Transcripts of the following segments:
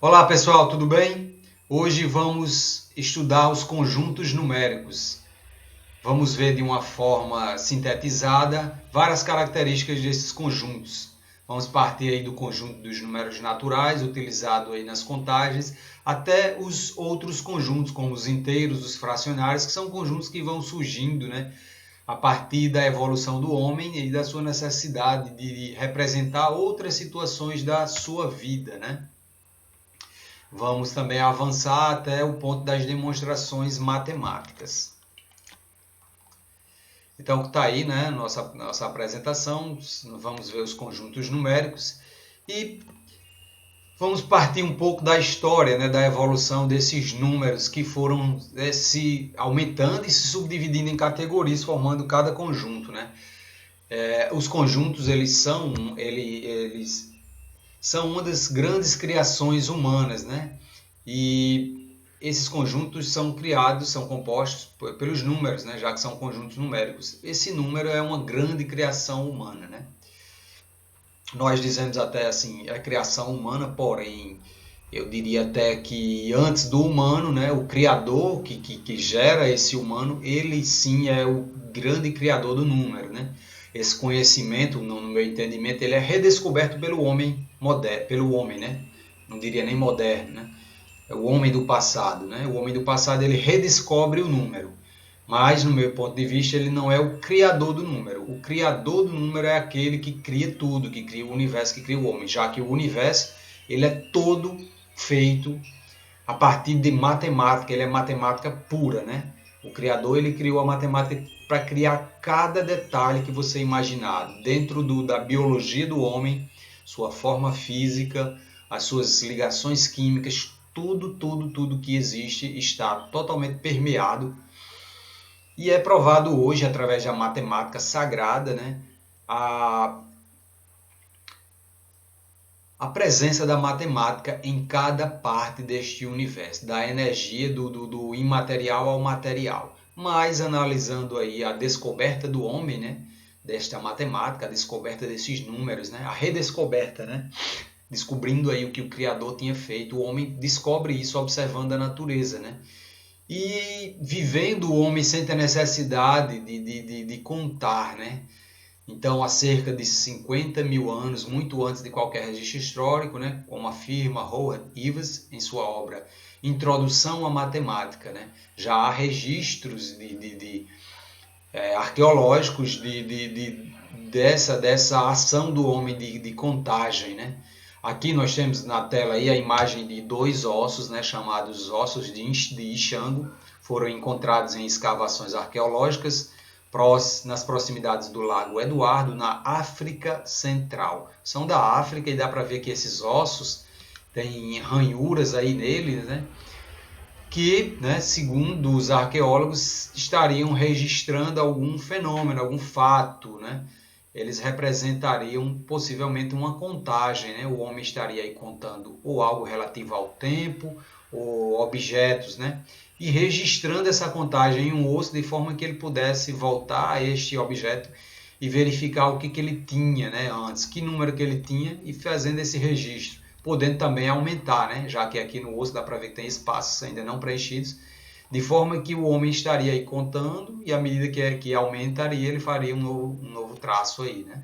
Olá pessoal, tudo bem? Hoje vamos estudar os conjuntos numéricos. Vamos ver de uma forma sintetizada várias características desses conjuntos. Vamos partir aí do conjunto dos números naturais, utilizado aí nas contagens, até os outros conjuntos, como os inteiros, os fracionários, que são conjuntos que vão surgindo, né, a partir da evolução do homem e da sua necessidade de representar outras situações da sua vida, né? Vamos também avançar até o ponto das demonstrações matemáticas. Então está aí, né, nossa apresentação. Vamos ver os conjuntos numéricos e vamos partir um pouco da história, né, da evolução desses números que foram se aumentando e se subdividindo em categorias, formando cada conjunto, né? Os conjuntos eles são uma das grandes criações humanas, né? E esses conjuntos são criados, são compostos pelos números, né? Já que são conjuntos numéricos. Esse número é uma grande criação humana, né? Nós dizemos até assim, é criação humana, porém, eu diria até que antes do humano, né? O criador que gera esse humano, ele sim é o grande criador do número, né? Esse conhecimento, no meu entendimento, ele é redescoberto pelo homem moderno, pelo homem, né? Não diria nem moderno, né? É o homem do passado, né? O homem do passado ele redescobre o número, mas no meu ponto de vista ele não é o criador do número. O criador do número é aquele que cria tudo, que cria o universo, que cria o homem, já que o universo ele é todo feito a partir de matemática, ele é matemática pura, né? O criador ele criou a matemática para criar cada detalhe que você imaginar dentro da biologia do homem, sua forma física, as suas ligações químicas, tudo que existe está totalmente permeado e é provado hoje através da matemática sagrada, né, a presença da matemática em cada parte deste universo, da energia do imaterial ao material. Mas analisando aí a descoberta do homem, né, desta matemática, a descoberta desses números, né, a redescoberta, né, descobrindo aí o que o Criador tinha feito, o homem descobre isso observando a natureza, né? E vivendo o homem sem ter necessidade de contar, né? Então, há cerca de 50 mil anos, muito antes de qualquer registro histórico, né, como afirma Howard Ivers em sua obra Introdução à Matemática, né, já há registros arqueológicos dessa ação do homem de contagem, né? Aqui nós temos na tela aí a imagem de dois ossos, né, chamados ossos de Ixango, foram encontrados em escavações arqueológicas nas proximidades do Lago Eduardo, na África Central. São da África e dá para ver que esses ossos têm ranhuras aí neles, né? Que, né, segundo os arqueólogos, estariam registrando algum fenômeno, algum fato, né? Eles representariam possivelmente uma contagem, né? O homem estaria aí contando ou algo relativo ao tempo, ou objetos, né? E registrando essa contagem em um osso de forma que ele pudesse voltar a este objeto e verificar o que ele tinha, né, antes, que número que ele tinha e fazendo esse registro, podendo também aumentar, né, já que aqui no osso dá para ver que tem espaços ainda não preenchidos, de forma que o homem estaria aí contando e à medida que aumentaria ele faria um novo traço aí, né?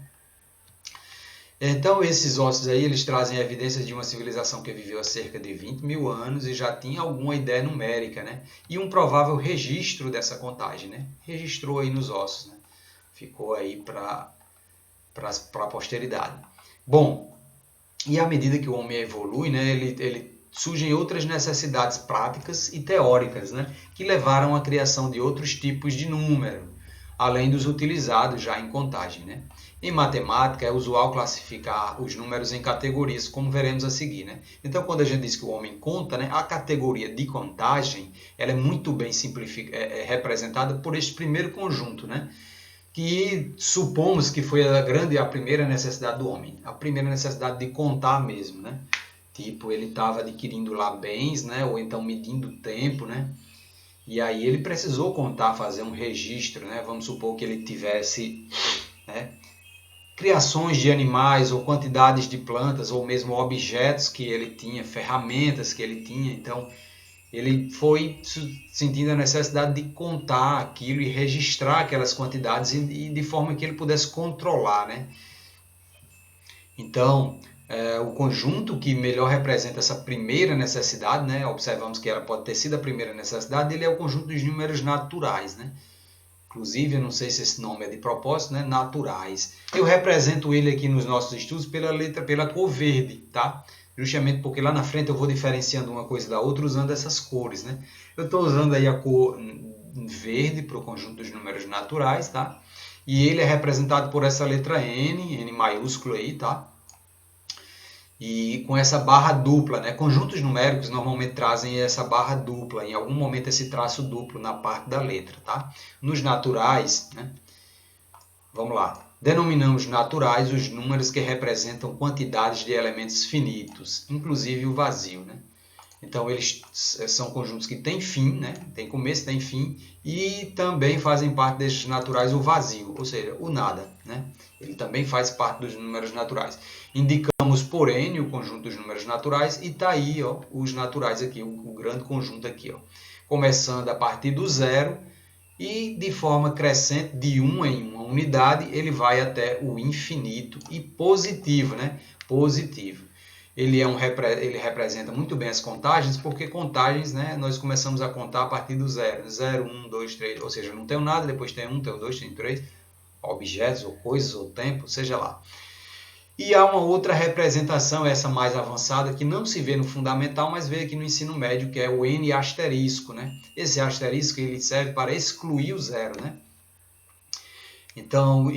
Então esses ossos aí eles trazem evidências de uma civilização que viveu há cerca de 20 mil anos e já tinha alguma ideia numérica, né? E um provável registro dessa contagem, né? Registrou aí nos ossos, né? Ficou aí para a posteridade. Bom, e à medida que o homem evolui, né, ele surgem outras necessidades práticas e teóricas, né, que levaram à criação de outros tipos de número, além dos utilizados já em contagem, né? Em matemática é usual classificar os números em categorias, como veremos a seguir, né? Então, quando a gente diz que o homem conta, né, a categoria de contagem ela é muito bem representada por este primeiro conjunto, né? Que supomos que foi a primeira necessidade do homem, a primeira necessidade de contar mesmo, né? Tipo, ele estava adquirindo lá bens, né? Ou então medindo tempo, né? E aí ele precisou contar, fazer um registro, né? Vamos supor que ele tivesse, né, criações de animais ou quantidades de plantas ou mesmo objetos que ele tinha, ferramentas que ele tinha. Então, ele foi sentindo a necessidade de contar aquilo e registrar aquelas quantidades e de forma que ele pudesse controlar, né? Então, o conjunto que melhor representa essa primeira necessidade, né? Observamos que ela pode ter sido a primeira necessidade, ele é o conjunto dos números naturais, né? Inclusive, eu não sei se esse nome é de propósito, né? Naturais. Eu represento ele aqui nos nossos estudos pela cor verde, tá? Justamente porque lá na frente eu vou diferenciando uma coisa da outra usando essas cores, né? Eu estou usando aí a cor verde para o conjunto dos números naturais, tá? E ele é representado por essa letra N maiúsculo aí, tá? E com essa barra dupla, né? Conjuntos numéricos normalmente trazem essa barra dupla, em algum momento esse traço duplo na parte da letra, tá? Nos naturais, né? Vamos lá. Denominamos naturais os números que representam quantidades de elementos finitos, inclusive o vazio, né? Então, eles são conjuntos que têm fim, né? Tem começo, tem fim, e também fazem parte destes naturais o vazio, ou seja, o nada, né? Ele também faz parte dos números naturais. Indicamos por N o conjunto dos números naturais e está aí, ó, os naturais aqui, o grande conjunto aqui, ó. Começando a partir do zero e de forma crescente, de 1 em uma unidade, ele vai até o infinito e positivo, né? Positivo. Ele representa muito bem as contagens, porque contagens, né, nós começamos a contar a partir do zero. 0, 1, 2, 3, ou seja, não tenho nada, depois tem 1, tenho 2, tenho 3, objetos ou coisas ou tempo, seja lá. E há uma outra representação, essa mais avançada, que não se vê no fundamental, mas vê aqui no ensino médio, que é o N asterisco, né? Esse asterisco ele serve para excluir o zero, né? Então,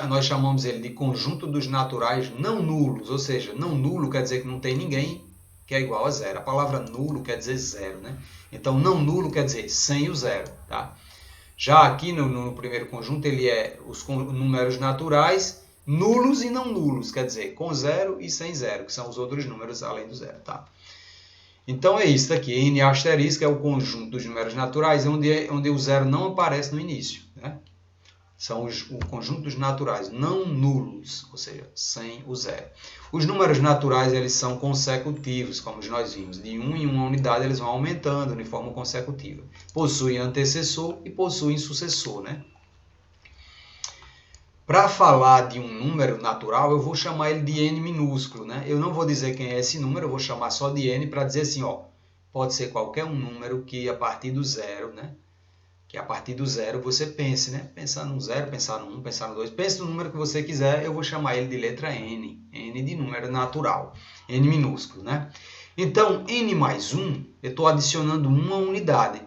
nós chamamos ele de conjunto dos naturais não nulos, ou seja, não nulo quer dizer que não tem ninguém que é igual a zero. A palavra nulo quer dizer zero, né? Então, não nulo quer dizer sem o zero, tá? Já aqui no primeiro conjunto, ele é os números naturais nulos e não nulos, quer dizer, com zero e sem zero, que são os outros números além do zero, tá? Então, é isso aqui. N asterisco é o conjunto dos números naturais, onde o zero não aparece no início, né? São o conjunto dos naturais não nulos, ou seja, sem o zero. Os números naturais eles são consecutivos, como nós vimos. De 1 em uma unidade eles vão aumentando de forma consecutiva. Possuem antecessor e possuem sucessor, né? Para falar de um número natural, eu vou chamar ele de n minúsculo, né? Eu não vou dizer quem é esse número, eu vou chamar só de n para dizer assim, ó, pode ser qualquer um número que a partir do zero, né? Que a partir do zero você pense, né? Pensar no zero, pensar no 1, pensar no 2. Pense no número que você quiser, eu vou chamar ele de letra N. N de número natural. N minúsculo, né? Então, N mais 1, eu estou adicionando uma unidade.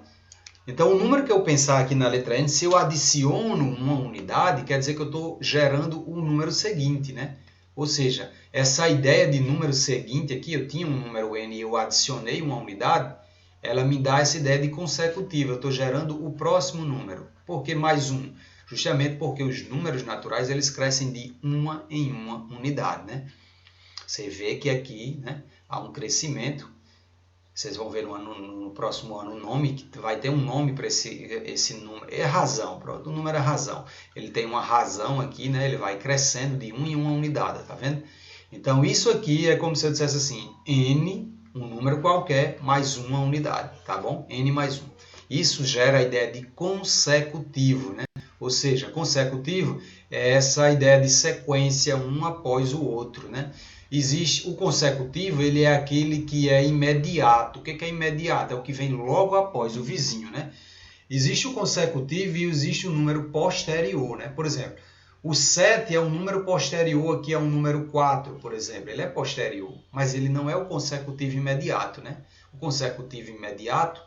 Então, o número que eu pensar aqui na letra N, se eu adiciono uma unidade, quer dizer que eu estou gerando o número seguinte, né? Ou seja, essa ideia de número seguinte aqui, eu tinha um número N e eu adicionei uma unidade, ela me dá essa ideia de consecutiva. Eu estou gerando o próximo número. Por que mais um? Justamente porque os números naturais eles crescem de uma em uma unidade, né? Você vê que aqui, né, há um crescimento. Vocês vão ver no próximo ano o nome, que vai ter um nome para esse número. É razão, pronto. O número é razão. Ele tem uma razão aqui, né? Ele vai crescendo de 1 em uma unidade, tá vendo? Então, isso aqui é como se eu dissesse assim, N, um número qualquer, mais uma unidade, tá bom? N mais 1. Isso gera a ideia de consecutivo, né? Ou seja, consecutivo é essa ideia de sequência um após o outro, né? Existe o consecutivo, ele é aquele que é imediato. O que é imediato? É o que vem logo após o vizinho, né? Existe o consecutivo e existe o número posterior, né? Por exemplo, o 7 é um número posterior aqui a um número 4, por exemplo. Ele é posterior, mas ele não é o consecutivo imediato, né? O consecutivo imediato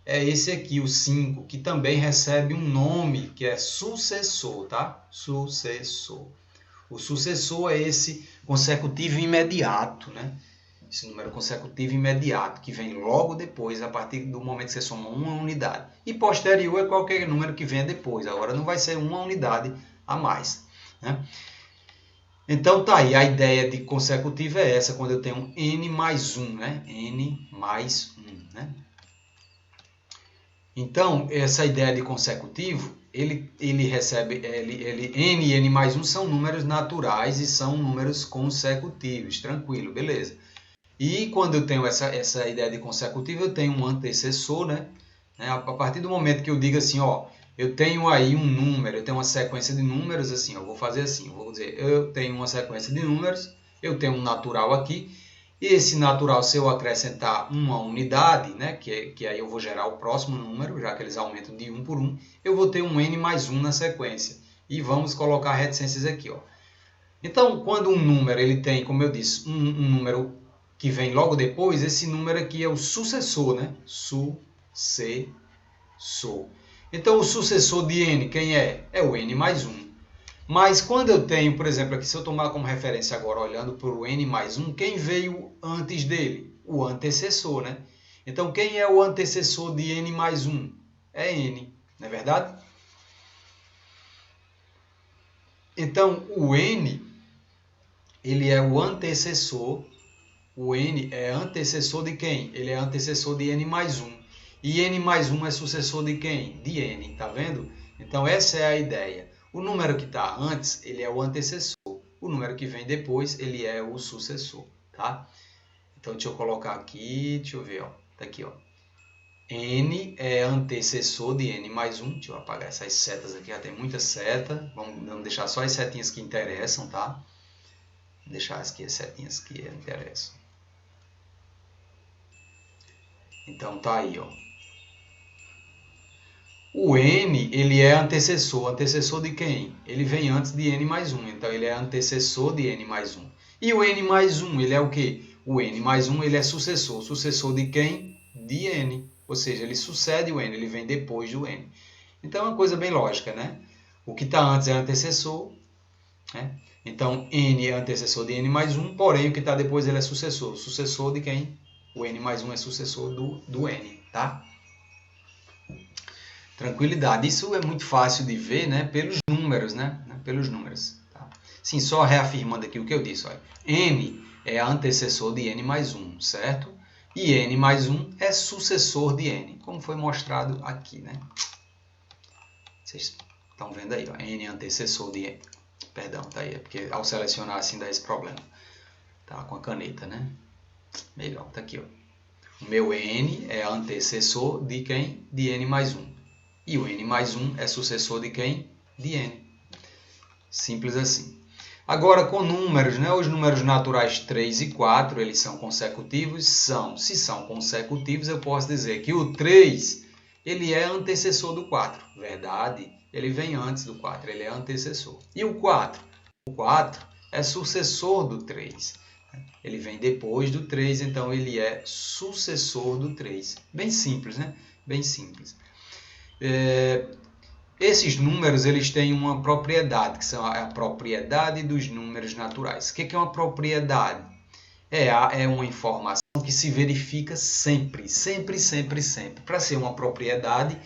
é esse aqui, o 5, que também recebe um nome que é sucessor, tá? Sucessor. O sucessor é esse consecutivo imediato, né? Esse número consecutivo imediato, que vem logo depois, a partir do momento que você soma uma unidade. E posterior é qualquer número que venha depois. Agora não vai ser uma unidade a mais, né? Então tá aí, a ideia de consecutivo é essa, quando eu tenho n mais 1, né? N mais 1, né? Então, essa ideia de consecutivo ele recebe, n e n mais 1 são números naturais e são números consecutivos, tranquilo, beleza. E quando eu tenho essa ideia de consecutivo, eu tenho um antecessor, né? A partir do momento que eu digo assim, ó, eu tenho aí um número, eu tenho uma sequência de números, assim, eu vou fazer assim, eu vou dizer, eu tenho uma sequência de números, eu tenho um natural aqui, e esse natural, se eu acrescentar uma unidade, né, que aí eu vou gerar o próximo número, já que eles aumentam de 1 por 1, eu vou ter um n mais 1 na sequência. E vamos colocar reticências aqui, ó. Então, quando um número ele tem, como eu disse, um número que vem logo depois, esse número aqui é o sucessor, né? Sucessor. Então, o sucessor de n, quem é? É o n mais 1. Mas quando eu tenho, por exemplo, aqui, se eu tomar como referência agora, olhando para o n mais 1, quem veio antes dele? O antecessor, né? Então, quem é o antecessor de n mais 1? É n, não é verdade? Então, o n, ele é o antecessor. O n é antecessor de quem? Ele é antecessor de n mais 1. E n mais 1 é sucessor de quem? De n, tá vendo? Então, essa é a ideia. O número que está antes, ele é o antecessor. O número que vem depois, ele é o sucessor, tá? Então, deixa eu colocar aqui, deixa eu ver, ó. Tá aqui, ó. N é antecessor de n mais 1. Deixa eu apagar essas setas aqui, já tem muita seta. Vamos deixar só as setinhas que interessam, tá? Vou deixar aqui as setinhas que interessam. Então, tá aí, ó. O n, ele é antecessor. Antecessor de quem? Ele vem antes de n mais 1. Então, ele é antecessor de n mais 1. E o n mais 1, ele é o quê? O n mais 1, ele é sucessor. Sucessor de quem? De n. Ou seja, ele sucede o n, ele vem depois do n. Então, é uma coisa bem lógica, né? O que está antes é antecessor, né? Então, n é antecessor de n mais 1, porém, o que está depois ele é sucessor. Sucessor de quem? O n mais 1 é sucessor do n, tá? Tranquilidade. Isso é muito fácil de ver, né? Pelos números, né? Pelos números. Tá? Sim, só reafirmando aqui o que eu disse. Olha. N é antecessor de n mais 1, certo? E n mais 1 é sucessor de n, como foi mostrado aqui, né? Vocês estão vendo aí, ó. N é antecessor de n. Perdão, tá aí. É porque ao selecionar assim dá esse problema. Tá? Com a caneta, né? Melhor, tá aqui, ó. O meu n é antecessor de quem? De n mais 1. E o n mais 1 é sucessor de quem? De n. Simples assim. Agora, com números, né? Os números naturais 3 e 4, eles são consecutivos? São. Se são consecutivos, eu posso dizer que o 3, ele é antecessor do 4. Verdade? Ele vem antes do 4, ele é antecessor. E o 4? O 4 é sucessor do 3. Ele vem depois do 3, então ele é sucessor do 3. Bem simples, né? Bem simples. Esses números eles têm uma propriedade, que são a propriedade dos números naturais. O que é uma propriedade? É uma informação que se verifica sempre, sempre, sempre, sempre. Para ser uma propriedade,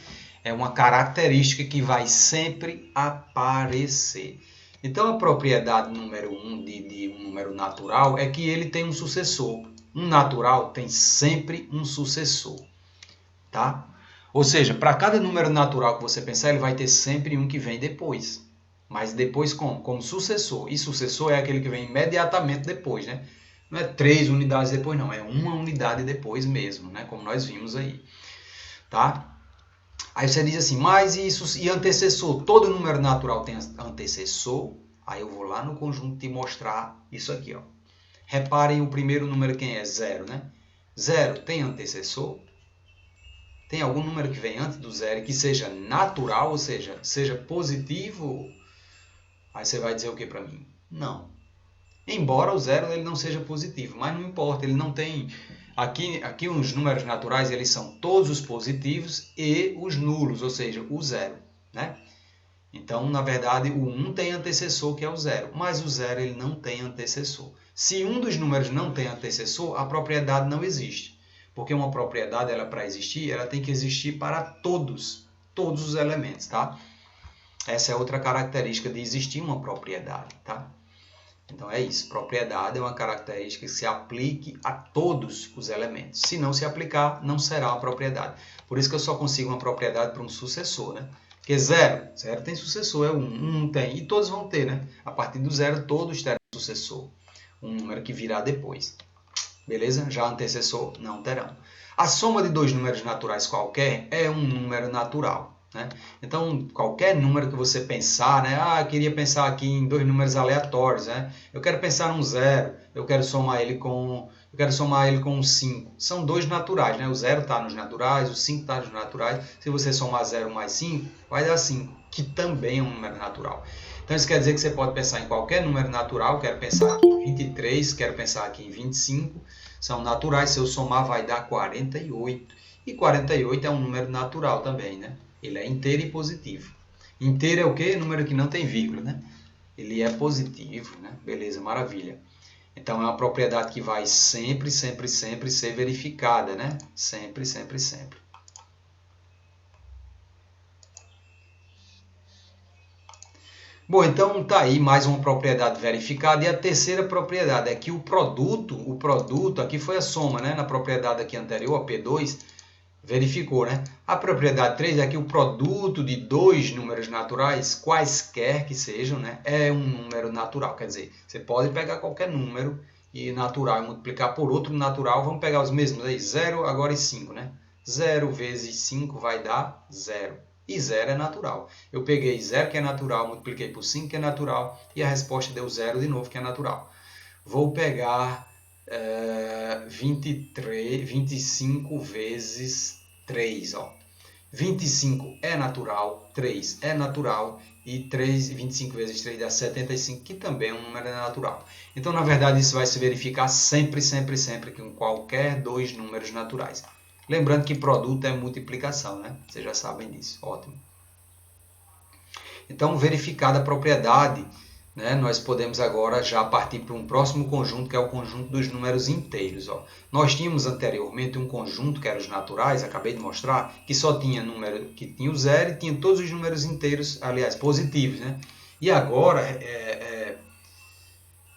é uma característica que vai sempre aparecer. Então, a propriedade número 1 de um número natural é que ele tem um sucessor. Um natural tem sempre um sucessor, tá? Ou seja, para cada número natural que você pensar, ele vai ter sempre um que vem depois. Mas depois como? Como sucessor. E sucessor é aquele que vem imediatamente depois, né? Não é 3 unidades depois, não. É uma unidade depois mesmo, né? Como nós vimos aí. Tá? Aí você diz assim, mas isso e antecessor? Todo número natural tem antecessor. Aí eu vou lá no conjunto e mostrar isso aqui, ó. Reparem o primeiro número quem é? 0, né? 0 tem antecessor? Tem algum número que vem antes do 0 que seja natural, ou seja, seja positivo? Aí você vai dizer o que para mim? Não. Embora o 0 ele não seja positivo, mas não importa, ele não tem... Aqui os números naturais eles são todos os positivos e os nulos, ou seja, o 0, né? Então, na verdade, o 1 tem antecessor, que é o 0, mas o 0 ele não tem antecessor. Se um dos números não tem antecessor, a propriedade não existe. Porque uma propriedade, ela para existir, ela tem que existir para todos os elementos, tá? Essa é outra característica de existir uma propriedade, tá? Então é isso, propriedade é uma característica que se aplique a todos os elementos. Se não se aplicar, não será uma propriedade. Por isso que eu só consigo uma propriedade para um sucessor, né? Porque zero tem sucessor, é 1, 1 tem, e todos vão ter, né? A partir do zero, todos terão sucessor. Um número que virá depois. Beleza? Já antecessor não terão. A soma de dois números naturais qualquer é um número natural. Né? Então, qualquer número que você pensar, né? Eu queria pensar aqui em dois números aleatórios. Né? Eu quero pensar num zero, eu quero somar ele com um 5. São dois naturais. Né? O zero está nos naturais, o 5 está nos naturais. Se você somar 0 mais 5, vai dar 5, que também é um número natural. Então, isso quer dizer que você pode pensar em qualquer número natural. Quero pensar aqui em 23, quero pensar aqui em 25. São naturais, se eu somar vai dar 48. E 48 é um número natural também, né? Ele é inteiro e positivo. Inteiro é o quê? Número que não tem vírgula, né? Ele é positivo, né? Beleza, maravilha. Então, é uma propriedade que vai sempre, sempre, sempre ser verificada, né? Sempre, sempre, sempre. Bom, então tá aí mais uma propriedade verificada. E a terceira propriedade é que o produto, aqui foi a soma, né? Na propriedade aqui anterior, a P2, verificou, né? A propriedade 3 é que o produto de dois números naturais, quaisquer que sejam, né? É um número natural. Quer dizer, você pode pegar qualquer número e natural e multiplicar por outro natural. Vamos pegar os mesmos aí, 0 agora e 5, né? 0 vezes 5 vai dar 0. E 0 é natural. Eu peguei 0, que é natural, multipliquei por 5, que é natural, e a resposta deu 0 de novo, que é natural. Vou pegar 25 vezes 3. Ó. 25 é natural, 3 é natural, e 25 vezes 3 dá 75, que também é um número natural. Então, na verdade, isso vai se verificar sempre, sempre, sempre com qualquer dois números naturais. Lembrando que produto é multiplicação, né? Vocês já sabem disso. Ótimo. Então, verificada a propriedade, né, nós podemos agora já partir para um próximo conjunto, que é o conjunto dos números inteiros. Ó. Nós tínhamos anteriormente um conjunto, que era os naturais, acabei de mostrar, que só tinha número que tinha o zero e tinha todos os números inteiros, aliás, positivos. Né? E agora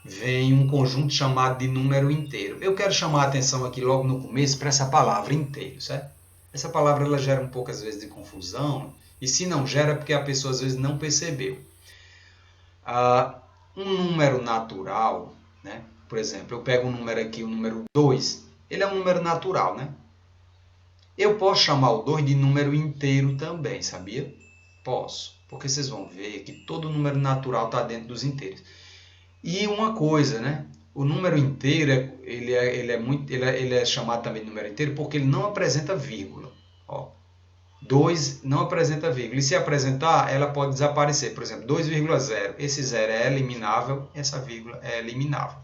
vem um conjunto chamado de número inteiro. Eu quero chamar a atenção aqui logo no começo para essa palavra inteiro, certo? Essa palavra ela gera um pouco às vezes de confusão, e se não gera é porque a pessoa às vezes não percebeu. Um número natural, né? Por exemplo, eu pego um número aqui, o número 2, ele é um número natural, né? Eu posso chamar o 2 de número inteiro também, sabia? Posso, porque vocês vão ver que todo número natural está dentro dos inteiros. E uma coisa, né? O número inteiro ele é chamado também de número inteiro porque ele não apresenta vírgula. Ó, 2 não apresenta vírgula. E se apresentar, ela pode desaparecer. Por exemplo, 2,0. Esse zero é eliminável, essa vírgula é eliminável.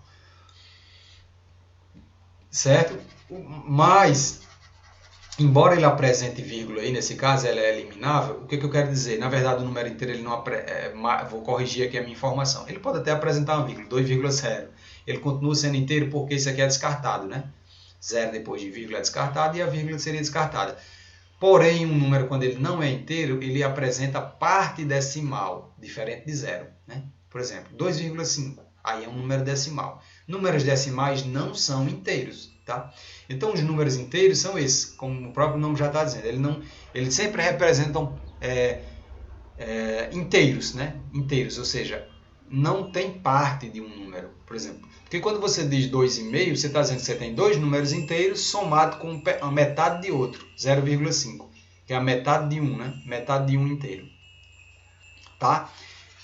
Certo? Mas, embora ele apresente vírgula aí, nesse caso ela é eliminável, o que eu quero dizer? Na verdade, o número inteiro, ele não vou corrigir aqui a minha informação. Ele pode até apresentar uma vírgula, 2,0. Ele continua sendo inteiro porque isso aqui é descartado, né? 0 depois de vírgula é descartado e a vírgula seria descartada. Porém, um número, quando ele não é inteiro, ele apresenta parte decimal, diferente de zero. Né? Por exemplo, 2,5, aí é um número decimal. Números decimais não são inteiros. Tá? Então, os números inteiros são esses, como o próprio nome já está dizendo. Eles sempre representam inteiros, né? Inteiros, ou seja, não tem parte de um número, por exemplo. Porque quando você diz 2,5, você está dizendo que você tem dois números inteiros somados com a metade de outro, 0,5, que é a metade de um, né? Metade de um inteiro. Tá?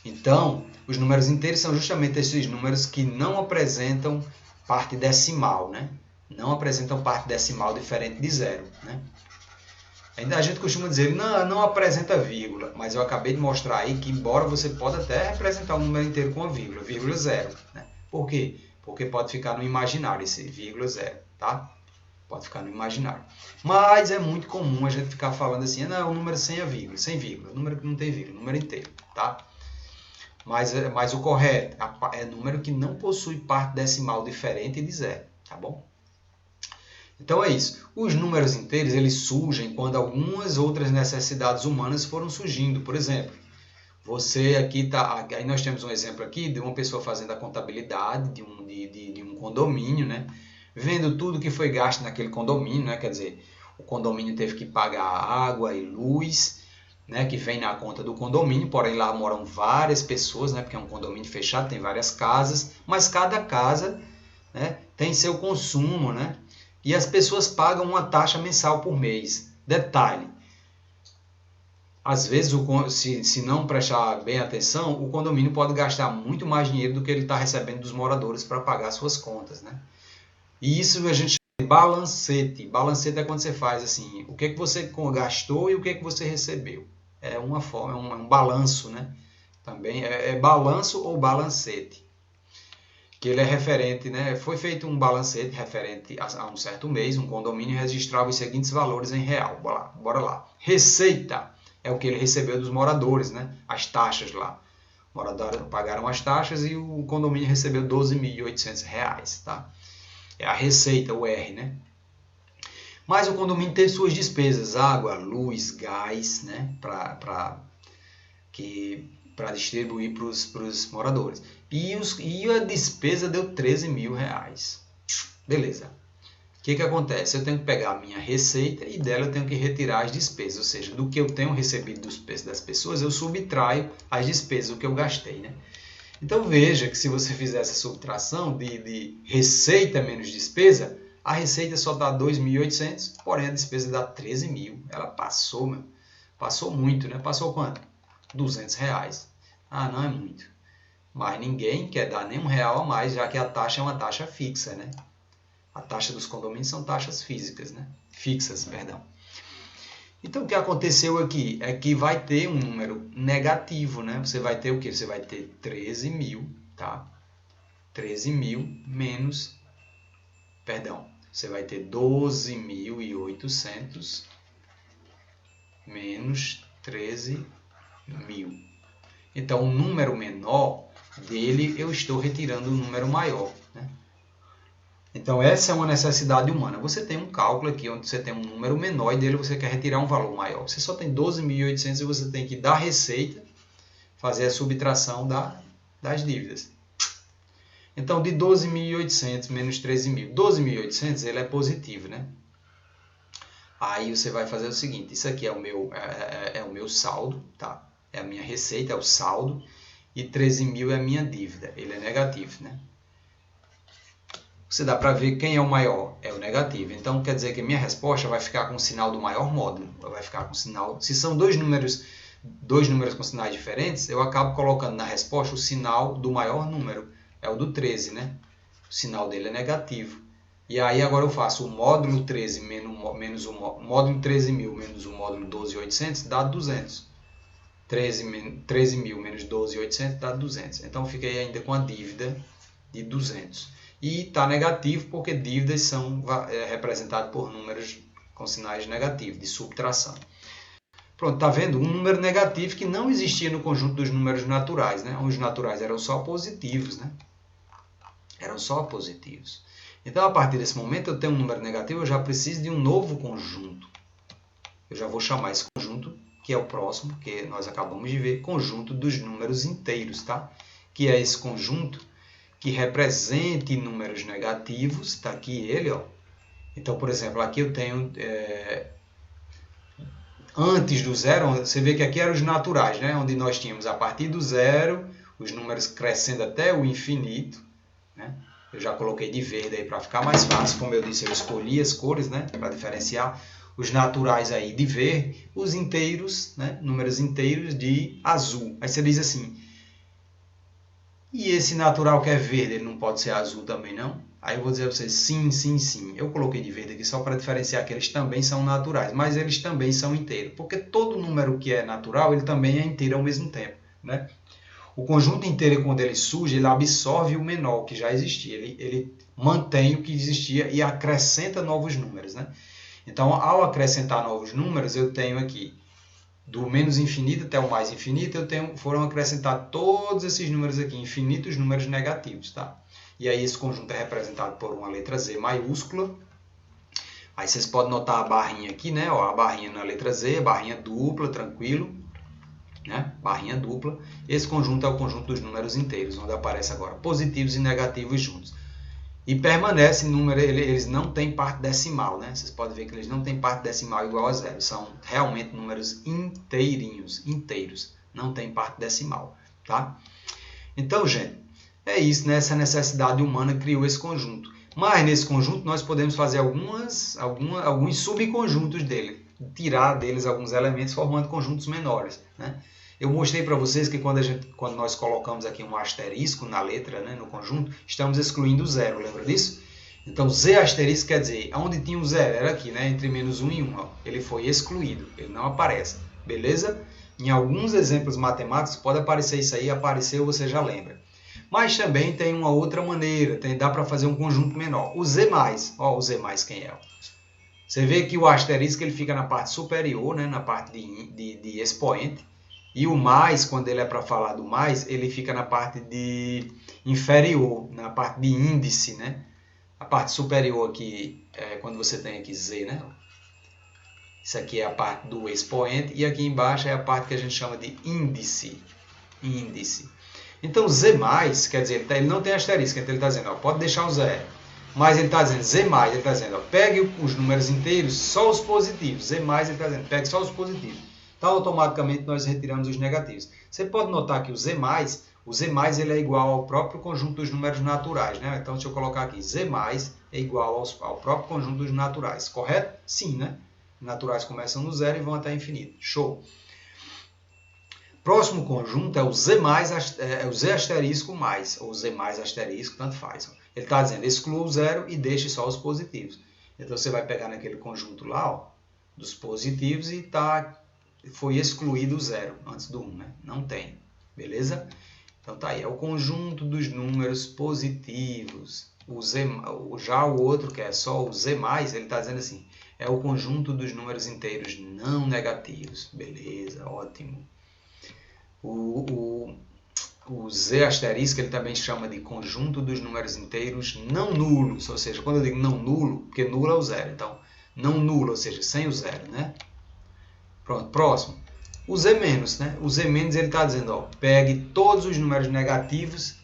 Então, os números inteiros são justamente esses números que não apresentam parte decimal, né? Não apresentam parte decimal diferente de zero, né? Ainda a gente costuma dizer, não apresenta vírgula, mas eu acabei de mostrar aí que, embora você possa até representar um número inteiro com a vírgula zero. Né? Por quê? Porque pode ficar no imaginário esse vírgula zero, tá? Pode ficar no imaginário. Mas é muito comum a gente ficar falando assim, não, o número sem a vírgula, sem vírgula, número que não tem vírgula, número inteiro, tá? Mas o correto é número que não possui parte decimal diferente de zero, tá bom? Então é isso. Os números inteiros eles surgem quando algumas outras necessidades humanas foram surgindo. Por exemplo, você aqui tá, aí nós temos um exemplo aqui de uma pessoa fazendo a contabilidade de um condomínio, né? Vendo tudo que foi gasto naquele condomínio, né? Quer dizer, o condomínio teve que pagar água e luz, né, que vem na conta do condomínio, porém lá moram várias pessoas, né, porque é um condomínio fechado, tem várias casas, mas cada casa, né, tem seu consumo, né, e as pessoas pagam uma taxa mensal por mês. Detalhe, às vezes, se não prestar bem atenção, o condomínio pode gastar muito mais dinheiro do que ele está recebendo dos moradores para pagar suas contas, né? E isso a gente chama de balancete. Balancete é quando você faz assim, o que é que você gastou e o que é que você recebeu. É uma forma, é um balanço, né? Também é balanço ou balancete. Que ele é referente, né? Foi feito um balancete referente a um certo mês, um condomínio registrava os seguintes valores em real. Bora lá. Receita é o que ele recebeu dos moradores, né? As taxas lá. Moradores pagaram as taxas e o condomínio recebeu R$12.800, tá? É a receita, o R, né? Mas o condomínio tem suas despesas, água, luz, gás, né? Para distribuir para os moradores. E a despesa deu R$13.000. Beleza. O que acontece? Eu tenho que pegar a minha receita e dela eu tenho que retirar as despesas. Ou seja, do que eu tenho recebido das pessoas, eu subtraio as despesas, o que eu gastei, né? Então veja que se você fizer essa subtração de receita menos despesa, a receita só dá 2.800, porém a despesa dá 13.000. Ela passou, meu. Passou muito, né? Passou quanto? R$200. Ah, não é muito. Mas ninguém quer dar nem R$1 a mais, já que a taxa é uma taxa fixa, né? A taxa dos condomínios são taxas físicas, né? Fixas, perdão. Então, o que aconteceu aqui é que vai ter um número negativo, né? Você vai ter o quê? Você vai ter 13.000, tá? 13.000 menos... Perdão. Você vai ter 12.800 menos 13.000. Então, o número menor dele, eu estou retirando um número maior, né? Então, essa é uma necessidade humana. Você tem um cálculo aqui onde você tem um número menor e dele você quer retirar um valor maior. Você só tem 12.800 e você tem que dar receita, fazer a subtração das dívidas. Então, de 12.800 menos 13.000. 12.800 ele é positivo, né? Aí você vai fazer o seguinte, isso aqui é o meu saldo, tá? É a minha receita, é o saldo, e 13.000 é a minha dívida, ele é negativo, né? Você dá para ver quem é o maior, é o negativo. Então quer dizer que a minha resposta vai ficar com o sinal do maior módulo, vai ficar com o sinal, se são dois números com sinais diferentes, eu acabo colocando na resposta o sinal do maior número, é o do 13, né? O sinal dele é negativo. E aí agora eu faço o módulo 13 menos o módulo 13.000 menos o módulo 12.800 dá 200. 13.000 menos 12.800 dá 200. Então eu fiquei ainda com a dívida de 200. E está negativo porque dívidas são representadas por números com sinais negativos, de subtração. Pronto, está vendo? Um número negativo que não existia no conjunto dos números naturais, né? Os naturais eram só positivos, né? Eram só positivos. Então, a partir desse momento, eu tenho um número negativo, eu já preciso de um novo conjunto. Eu já vou chamar esse conjunto, que é o próximo, que nós acabamos de ver, conjunto dos números inteiros, tá? Que é esse conjunto que represente números negativos, está aqui ele, ó. Então, por exemplo, aqui eu tenho, antes do zero, você vê que aqui eram os naturais, né? Onde nós tínhamos a partir do zero, os números crescendo até o infinito, né? Eu já coloquei de verde aí para ficar mais fácil, como eu disse, eu escolhi as cores, né? Para diferenciar os naturais aí de verde, os inteiros, né? Números inteiros de azul. Aí você diz assim, e esse natural que é verde, ele não pode ser azul também, não? Aí eu vou dizer a vocês, sim, sim, sim. Eu coloquei de verde aqui só para diferenciar que eles também são naturais, mas eles também são inteiros. Porque todo número que é natural, ele também é inteiro ao mesmo tempo, né? O conjunto inteiro, quando ele surge, ele absorve o menor que já existia. Ele mantém o que existia e acrescenta novos números, né? Então, ao acrescentar novos números, eu tenho aqui do menos infinito até o mais infinito, foram acrescentados todos esses números aqui, infinitos números negativos, tá? E aí esse conjunto é representado por uma letra Z maiúscula. Aí vocês podem notar a barrinha aqui, né? Ó, a barrinha na letra Z, barrinha dupla, tranquilo, né? Barrinha dupla. Esse conjunto é o conjunto dos números inteiros, onde aparece agora positivos e negativos juntos. E permanece número, eles não têm parte decimal, né? Vocês podem ver que eles não têm parte decimal igual a zero. São realmente números inteiros. Não tem parte decimal, tá? Então, gente, é isso, né? Essa necessidade humana criou esse conjunto. Mas nesse conjunto nós podemos fazer alguns subconjuntos dele, tirar deles alguns elementos formando conjuntos menores, né? Eu mostrei para vocês que quando nós colocamos aqui um asterisco na letra, né, no conjunto, estamos excluindo o zero, lembra disso? Então, Z asterisco quer dizer, onde tinha o zero? Era aqui, né, entre menos 1 e 1. Ó. Ele foi excluído, ele não aparece, beleza? Em alguns exemplos matemáticos pode aparecer isso aí, apareceu, você já lembra. Mas também tem uma outra maneira, dá para fazer um conjunto menor. O Z+, ó, o Z+, quem é? Você vê que o asterisco ele fica na parte superior, né, na parte de expoente. E o mais, quando ele é para falar do mais, ele fica na parte de inferior, na parte de índice, né? A parte superior aqui, quando você tem aqui Z, né? Isso aqui é a parte do expoente e aqui embaixo é a parte que a gente chama de índice. Então Z+, quer dizer, ele não tem asterisco, então ele está dizendo, ó, pode deixar o zero. Mas ele está dizendo Z+, ele está dizendo, ó, pegue os números inteiros, só os positivos. Z+, ele está dizendo, pegue só os positivos. Então, automaticamente, nós retiramos os negativos. Você pode notar que o Z+, ele é igual ao próprio conjunto dos números naturais. Né? Então, deixa eu colocar aqui. Z+, é igual ao próprio conjunto dos naturais. Correto? Sim, né? Naturais começam no zero e vão até infinito. Show! Próximo conjunto é o Z+, o Z asterisco mais, ou Z mais asterisco, tanto faz. Ele está dizendo, exclua o zero e deixe só os positivos. Então, você vai pegar naquele conjunto lá, ó, dos positivos e foi excluído o zero antes do 1, né? Não tem, beleza? Então tá aí, é o conjunto dos números positivos. Já o outro, que é só o Z+, ele está dizendo assim, é o conjunto dos números inteiros não negativos. Beleza, ótimo. O Z asterisco ele também chama de conjunto dos números inteiros não nulos, ou seja, quando eu digo não nulo, porque nulo é o zero, então não nulo, ou seja, sem o zero, né? Pronto, próximo. O Z-, né? O Z- ele está dizendo, ó, pegue todos os números negativos,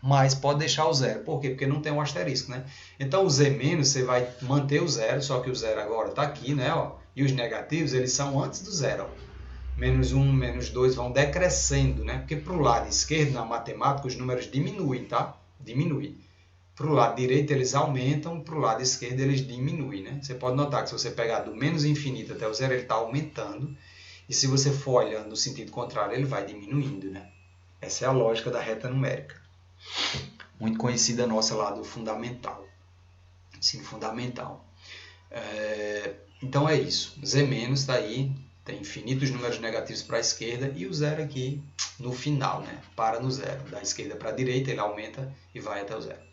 mas pode deixar o zero. Por quê? Porque não tem um asterisco, né? Então o Z-, você vai manter o zero, só que o zero agora está aqui, né? Ó, e os negativos, eles são antes do zero, ó. Menos 1, menos 2 vão decrescendo, né? Porque para o lado esquerdo, na matemática, os números diminuem, tá? Diminuem. Para o lado direito eles aumentam, para o lado esquerdo eles diminuem, né? Você pode notar que se você pegar do menos infinito até o zero, ele está aumentando. E se você for olhando no sentido contrário, ele vai diminuindo, né? Essa é a lógica da reta numérica. Muito conhecida nossa lá do fundamental. Ensino fundamental. Então é isso. Z- está aí. Tem infinitos números negativos para a esquerda e o zero aqui no final, né? Para no zero. Da esquerda para a direita ele aumenta e vai até o zero.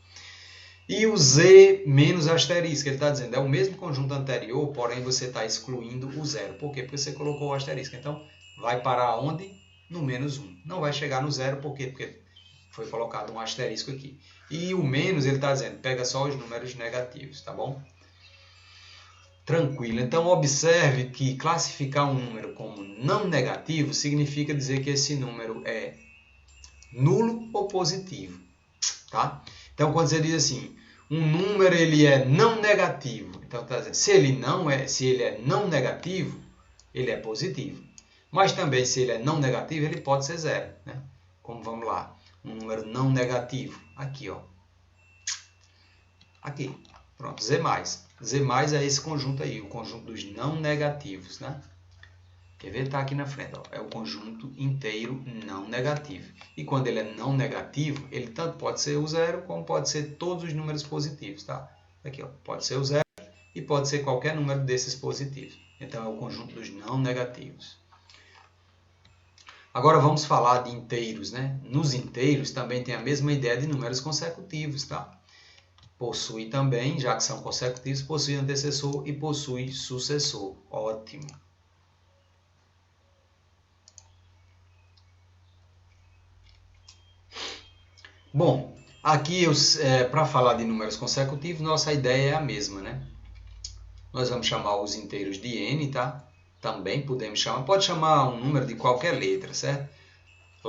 E o Z menos asterisco, ele está dizendo, é o mesmo conjunto anterior, porém você está excluindo o zero. Por quê? Porque você colocou o asterisco. Então, vai parar onde? No menos 1. Não vai chegar no zero, por quê? Porque foi colocado um asterisco aqui. E o menos, ele está dizendo, pega só os números negativos, tá bom? Tranquilo. Então, observe que classificar um número como não negativo significa dizer que esse número é nulo ou positivo, tá? Então, quando você diz assim, um número ele é não negativo, então tá dizendo, se ele é não negativo, ele é positivo. Mas também se ele é não negativo, ele pode ser zero, né? Como vamos lá, um número não negativo, aqui, ó. Aqui, pronto, Z+. Z+ é esse conjunto aí, o conjunto dos não negativos, né? Quer ver? Está aqui na frente. Ó. É o conjunto inteiro não negativo. E quando ele é não negativo, ele tanto pode ser o zero, como pode ser todos os números positivos. Tá? Aqui, ó. Pode ser o zero e pode ser qualquer número desses positivos. Então, é o conjunto dos não negativos. Agora, vamos falar de inteiros. Né? Nos inteiros, também tem a mesma ideia de números consecutivos. Tá? Possui também, já que são consecutivos, possui antecessor e possui sucessor. Ótimo. Bom, aqui para falar de números consecutivos, nossa ideia é a mesma, né? Nós vamos chamar os inteiros de n, tá? Também podemos chamar, pode chamar um número de qualquer letra, certo?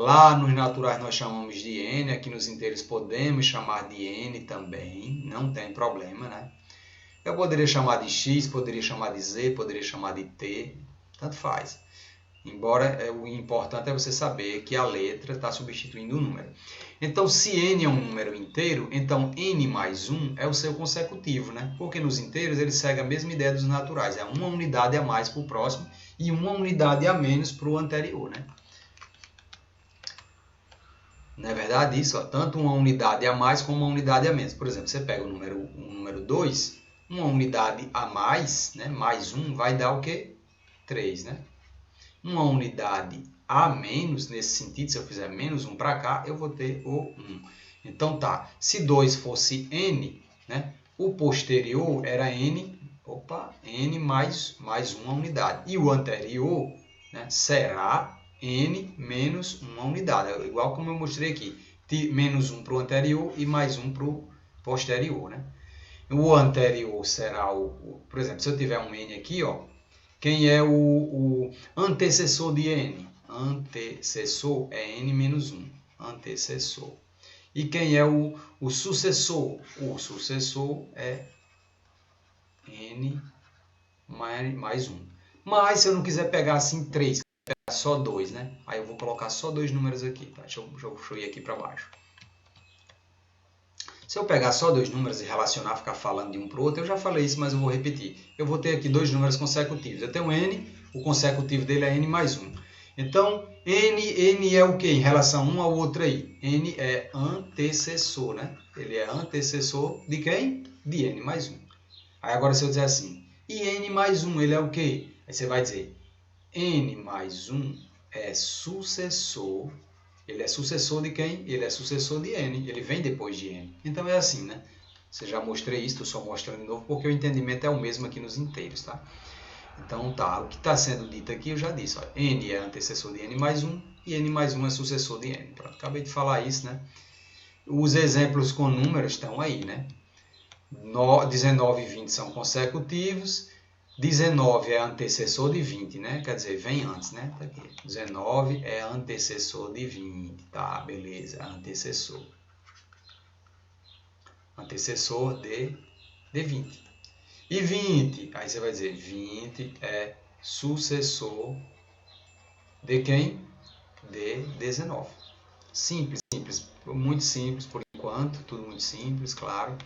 Lá nos naturais nós chamamos de n, aqui nos inteiros podemos chamar de n também, não tem problema, né? Eu poderia chamar de x, poderia chamar de z, poderia chamar de t, tanto faz. Embora o importante é você saber que a letra está substituindo o número. Então, se n é um número inteiro, então n mais 1 é o seu consecutivo, né? Porque nos inteiros ele segue a mesma ideia dos naturais. É uma unidade a mais para o próximo e uma unidade a menos para o anterior, né? Não é verdade isso? Ó? Tanto uma unidade a mais como uma unidade a menos. Por exemplo, você pega o número 2, uma unidade a mais, né? Mais 1, vai dar o quê? 3, né? Uma unidade a menos, nesse sentido, se eu fizer menos 1 para cá, eu vou ter o 1. Então tá, se 2 fosse n, né, o posterior era n mais uma unidade. E o anterior, né, será n menos uma unidade. Igual como eu mostrei aqui, menos 1 para o anterior e mais 1 para o posterior. Né? O anterior será por exemplo, se eu tiver um n aqui, ó, quem é o antecessor de n? Antecessor é n menos 1. Antecessor. E quem é o sucessor? O sucessor é n mais 1. Mas se eu não quiser pegar assim 3, pegar só 2, né? Aí eu vou colocar só 2 números aqui. Tá? Deixa eu ir aqui para baixo. Se eu pegar só 2 números e relacionar, ficar falando de um para o outro, eu já falei isso, mas eu vou repetir. Eu vou ter aqui 2 números consecutivos. Eu tenho n, o consecutivo dele é n mais 1. Então, n é o que em relação um ao outro aí? N é antecessor, né? Ele é antecessor de quem? De n mais 1. Aí agora se eu dizer assim, e n mais 1, ele é o quê? Aí você vai dizer, n mais 1 é sucessor. Ele é sucessor de quem? Ele é sucessor de n. Ele vem depois de n. Então é assim, né? Você já mostrei isso, estou só mostrando de novo, porque o entendimento é o mesmo aqui nos inteiros, tá? Então tá, o que está sendo dito aqui eu já disse. Ó, n é antecessor de n mais 1 e n mais 1 é sucessor de n. Pronto, acabei de falar isso, né? Os exemplos com números estão aí, né? 19 e 20 são consecutivos. 19 é antecessor de 20, né? Quer dizer, vem antes, né? Tá aqui. 19 é antecessor de 20, tá? Beleza, antecessor. Antecessor de 20. E 20, aí você vai dizer, 20 é sucessor de quem? De 19. Simples, simples. Muito simples por enquanto, tudo muito simples, claro.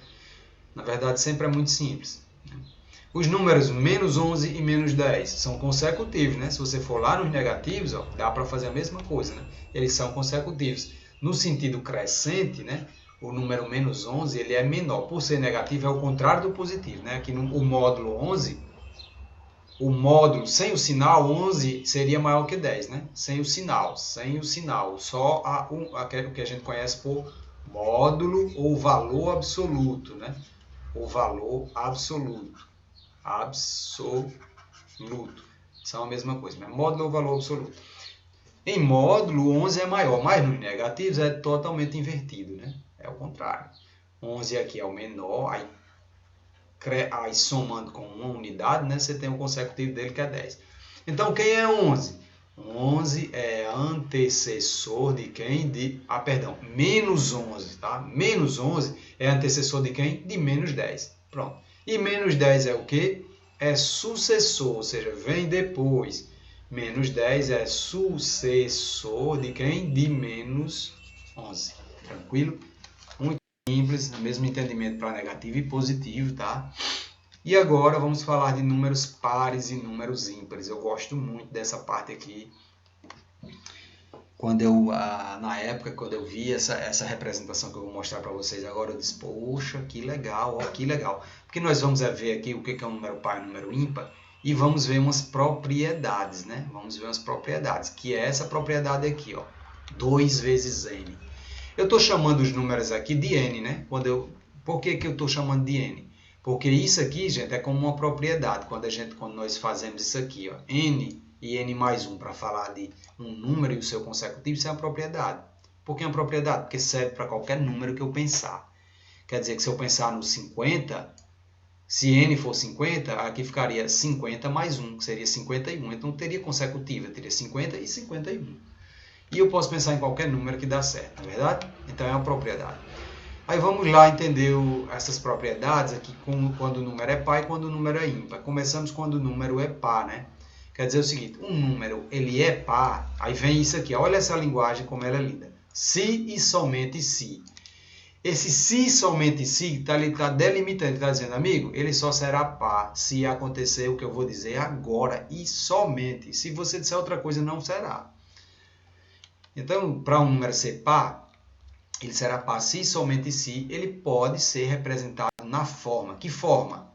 Na verdade, sempre é muito simples. Os números menos 11 e menos 10 são consecutivos, né? Se você for lá nos negativos, ó, dá para fazer a mesma coisa, né? Eles são consecutivos. No sentido crescente, né? O número menos 11 ele é menor. Por ser negativo, é o contrário do positivo, né? Aqui no módulo 11, o módulo sem o sinal 11 seria maior que 10, né? Sem o sinal. Só o que a gente conhece por módulo ou valor absoluto, né? O valor absoluto. Absoluto. São a mesma coisa, né? Módulo ou valor absoluto. Em módulo, 11 é maior, mas nos negativos é totalmente invertido, né? É o contrário. 11 aqui é o menor, aí somando com uma unidade, né? Você tem o consecutivo dele que é 10. Então, quem é 11? 11 é antecessor de quem? Menos 11, tá? Menos 11 é antecessor de quem? De menos 10. Pronto. E menos 10 é o quê? É sucessor, ou seja, vem depois. Menos 10 é sucessor de quem? De menos 11. Tranquilo? Muito simples, mesmo entendimento para negativo e positivo, tá? E agora vamos falar de números pares e números ímpares. Eu gosto muito dessa parte aqui. Na época, quando eu vi essa representação que eu vou mostrar para vocês agora, eu disse, poxa, que legal, ó, que legal. Porque nós vamos ver aqui o que é um número par e um número ímpar e vamos ver umas propriedades, né? Vamos ver umas propriedades, que é essa propriedade aqui, ó, 2 vezes n. Eu estou chamando os números aqui de n, né? Por que eu estou chamando de n? Porque isso aqui, gente, é como uma propriedade. Quando nós fazemos isso aqui, ó, n e n mais 1 para falar de um número e o seu consecutivo, isso é uma propriedade. Por que é uma propriedade? Porque serve para qualquer número que eu pensar. Quer dizer que se eu pensar no 50, se n for 50, aqui ficaria 50 mais 1, que seria 51. Então teria consecutiva, teria 50 e 51. E eu posso pensar em qualquer número que dá certo, não é verdade? Então é uma propriedade. Aí vamos lá entender essas propriedades aqui, quando o número é par e quando o número é ímpar. Começamos quando o número é par, né? Quer dizer o seguinte, um número, ele é par, aí vem isso aqui, olha essa linguagem como ela é linda. Se e somente se. Esse se e somente se, ele está delimitando, ele está dizendo, amigo, ele só será par se acontecer o que eu vou dizer agora e somente. Se você disser outra coisa, não será. Então, para um número ser par, ele será par se e somente se, ele pode ser representado na forma. Que forma?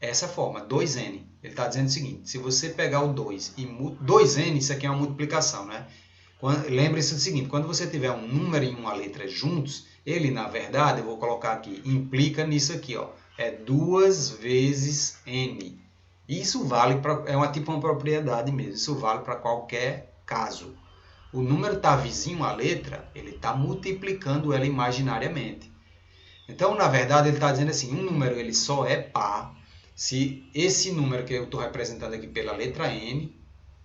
Essa forma, 2n. Ele está dizendo o seguinte, se você pegar o 2 e 2n, isso aqui é uma multiplicação, né? Lembre-se do seguinte, quando você tiver um número e uma letra juntos, ele, na verdade, eu vou colocar aqui, implica nisso aqui, ó, é 2 vezes n. Isso vale para, tipo uma propriedade mesmo, isso vale para qualquer caso. O número está vizinho à letra, ele está multiplicando ela imaginariamente. Então, na verdade, ele está dizendo assim, um número ele só é par se esse número que eu estou representando aqui pela letra n,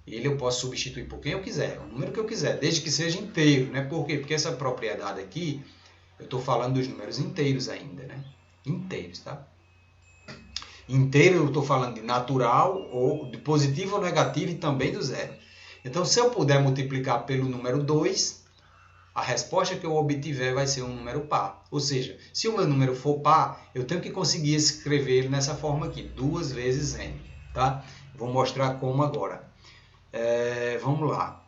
ele eu posso substituir por quem eu quiser, o número que eu quiser, desde que seja inteiro, né? Por quê? Porque essa propriedade aqui, eu estou falando dos números inteiros ainda, né? Inteiros, tá? Inteiro eu estou falando de natural, ou de positivo ou negativo e também do zero. Então, se eu puder multiplicar pelo número 2, a resposta que eu obtiver vai ser um número par. Ou seja, se o meu número for par, eu tenho que conseguir escrever ele nessa forma aqui, 2 vezes n. Tá? Vou mostrar como agora. Vamos lá.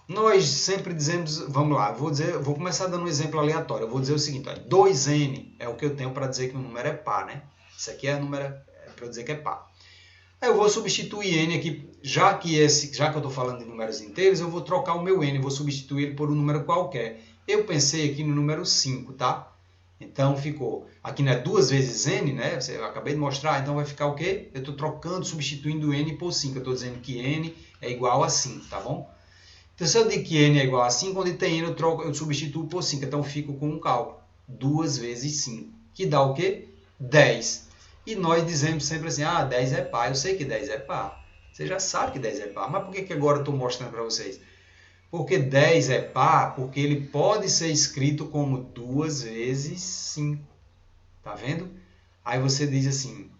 Nós sempre dizemos, vamos lá, vou começar dando um exemplo aleatório. Eu vou dizer o seguinte, ó, 2n é o que eu tenho para dizer que o número é par, né? Isso aqui é número para dizer que é par. Aí eu vou substituir n aqui, já que eu estou falando de números inteiros, eu vou trocar o meu n, vou substituir ele por um número qualquer. Eu pensei aqui no número 5, tá? Então ficou, aqui não é 2 vezes n, né? Eu acabei de mostrar, então vai ficar o quê? Eu estou trocando, substituindo n por 5. Eu estou dizendo que n é igual a 5, tá bom? Então se eu digo que n é igual a 5, quando tem n eu substituo por 5. Então eu fico com um cálculo, 2 vezes 5, que dá o quê? 10. E nós dizemos sempre assim, 10 é par. Eu sei que 10 é par. Você já sabe que 10 é par. Mas por que agora eu estou mostrando para vocês? Porque 10 é par, porque ele pode ser escrito como 2 vezes 5. Tá vendo? Aí você diz assim,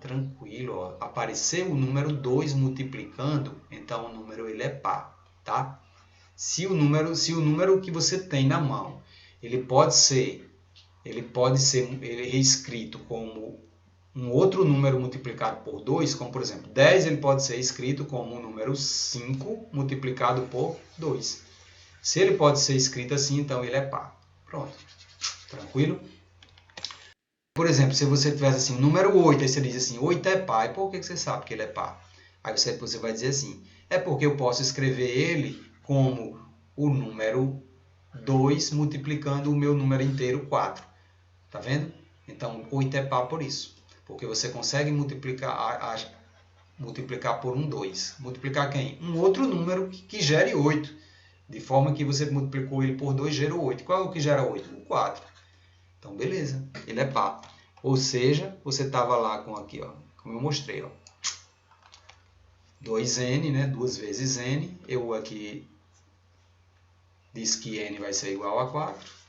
tranquilo, ó, apareceu o número 2 multiplicando, então o número ele é par, tá? Se o número que você tem na mão, ele pode ser escrito como um outro número multiplicado por 2, como por exemplo, 10 ele pode ser escrito como o número 5 multiplicado por 2. Se ele pode ser escrito assim, então ele é par. Pronto. Tranquilo? Por exemplo, se você tivesse assim, o número 8, aí você diz assim, 8 é par. E por que você sabe que ele é par? Aí você vai dizer assim, é porque eu posso escrever ele como o número 2 multiplicando o meu número inteiro 4. Tá vendo? Então, 8 é par por isso. Porque você consegue multiplicar por um 2. Multiplicar quem? Um outro número que gere 8. De forma que você multiplicou ele por 2, gerou 8. Qual é o que gera 8? O 4. Então, beleza. Ele é par. Ou seja, você estava lá com aqui, ó, como eu mostrei, ó, 2n, né? 2 vezes n. Eu aqui disse que n vai ser igual a 4.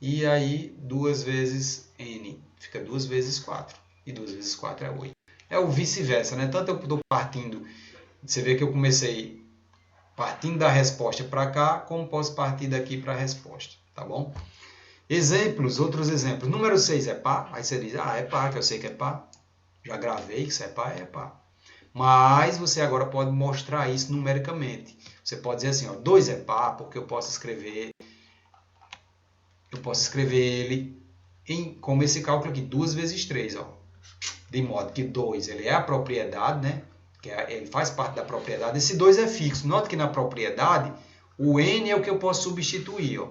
E aí, 2 vezes n fica 2 vezes 4. E 2 vezes 4 é 8. É o vice-versa, né? Tanto eu estou partindo, você vê que eu comecei partindo da resposta para cá, como posso partir daqui para a resposta, tá bom? Exemplos, outros exemplos. Número 6 é par? Aí você diz, é par, que eu sei que é par. Já gravei que isso é par. Mas você agora pode mostrar isso numericamente. Você pode dizer assim, ó, 2 é par, porque eu posso escrever ele como esse cálculo aqui, 2 vezes 3, ó. De modo que 2 ele é a propriedade, né? Ele faz parte da propriedade. Esse 2 é fixo. Note que na propriedade, o n é o que eu posso substituir, ó.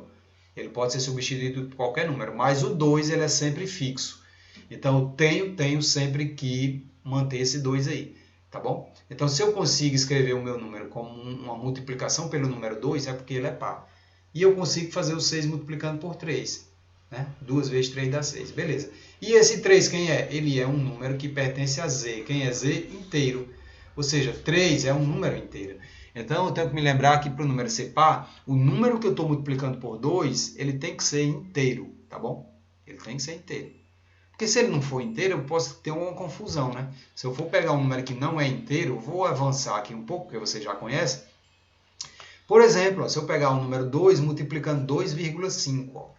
Ele pode ser substituído por qualquer número, mas o 2 ele é sempre fixo. Então, eu tenho sempre que manter esse 2 aí, tá bom? Então, se eu consigo escrever o meu número como uma multiplicação pelo número 2, é porque ele é par. E eu consigo fazer o 6 multiplicando por 3. Né? 2 vezes 3 dá 6, beleza. E esse 3 quem é? Ele é um número que pertence a z. Quem é z? Inteiro. Ou seja, 3 é um número inteiro. Então, eu tenho que me lembrar que para o número ser par, o número que eu estou multiplicando por 2, ele tem que ser inteiro, tá bom? Ele tem que ser inteiro. Porque se ele não for inteiro, eu posso ter uma confusão, né? Se eu for pegar um número que não é inteiro, vou avançar aqui um pouco, porque você já conhece. Por exemplo, ó, se eu pegar o número 2 multiplicando 2,5,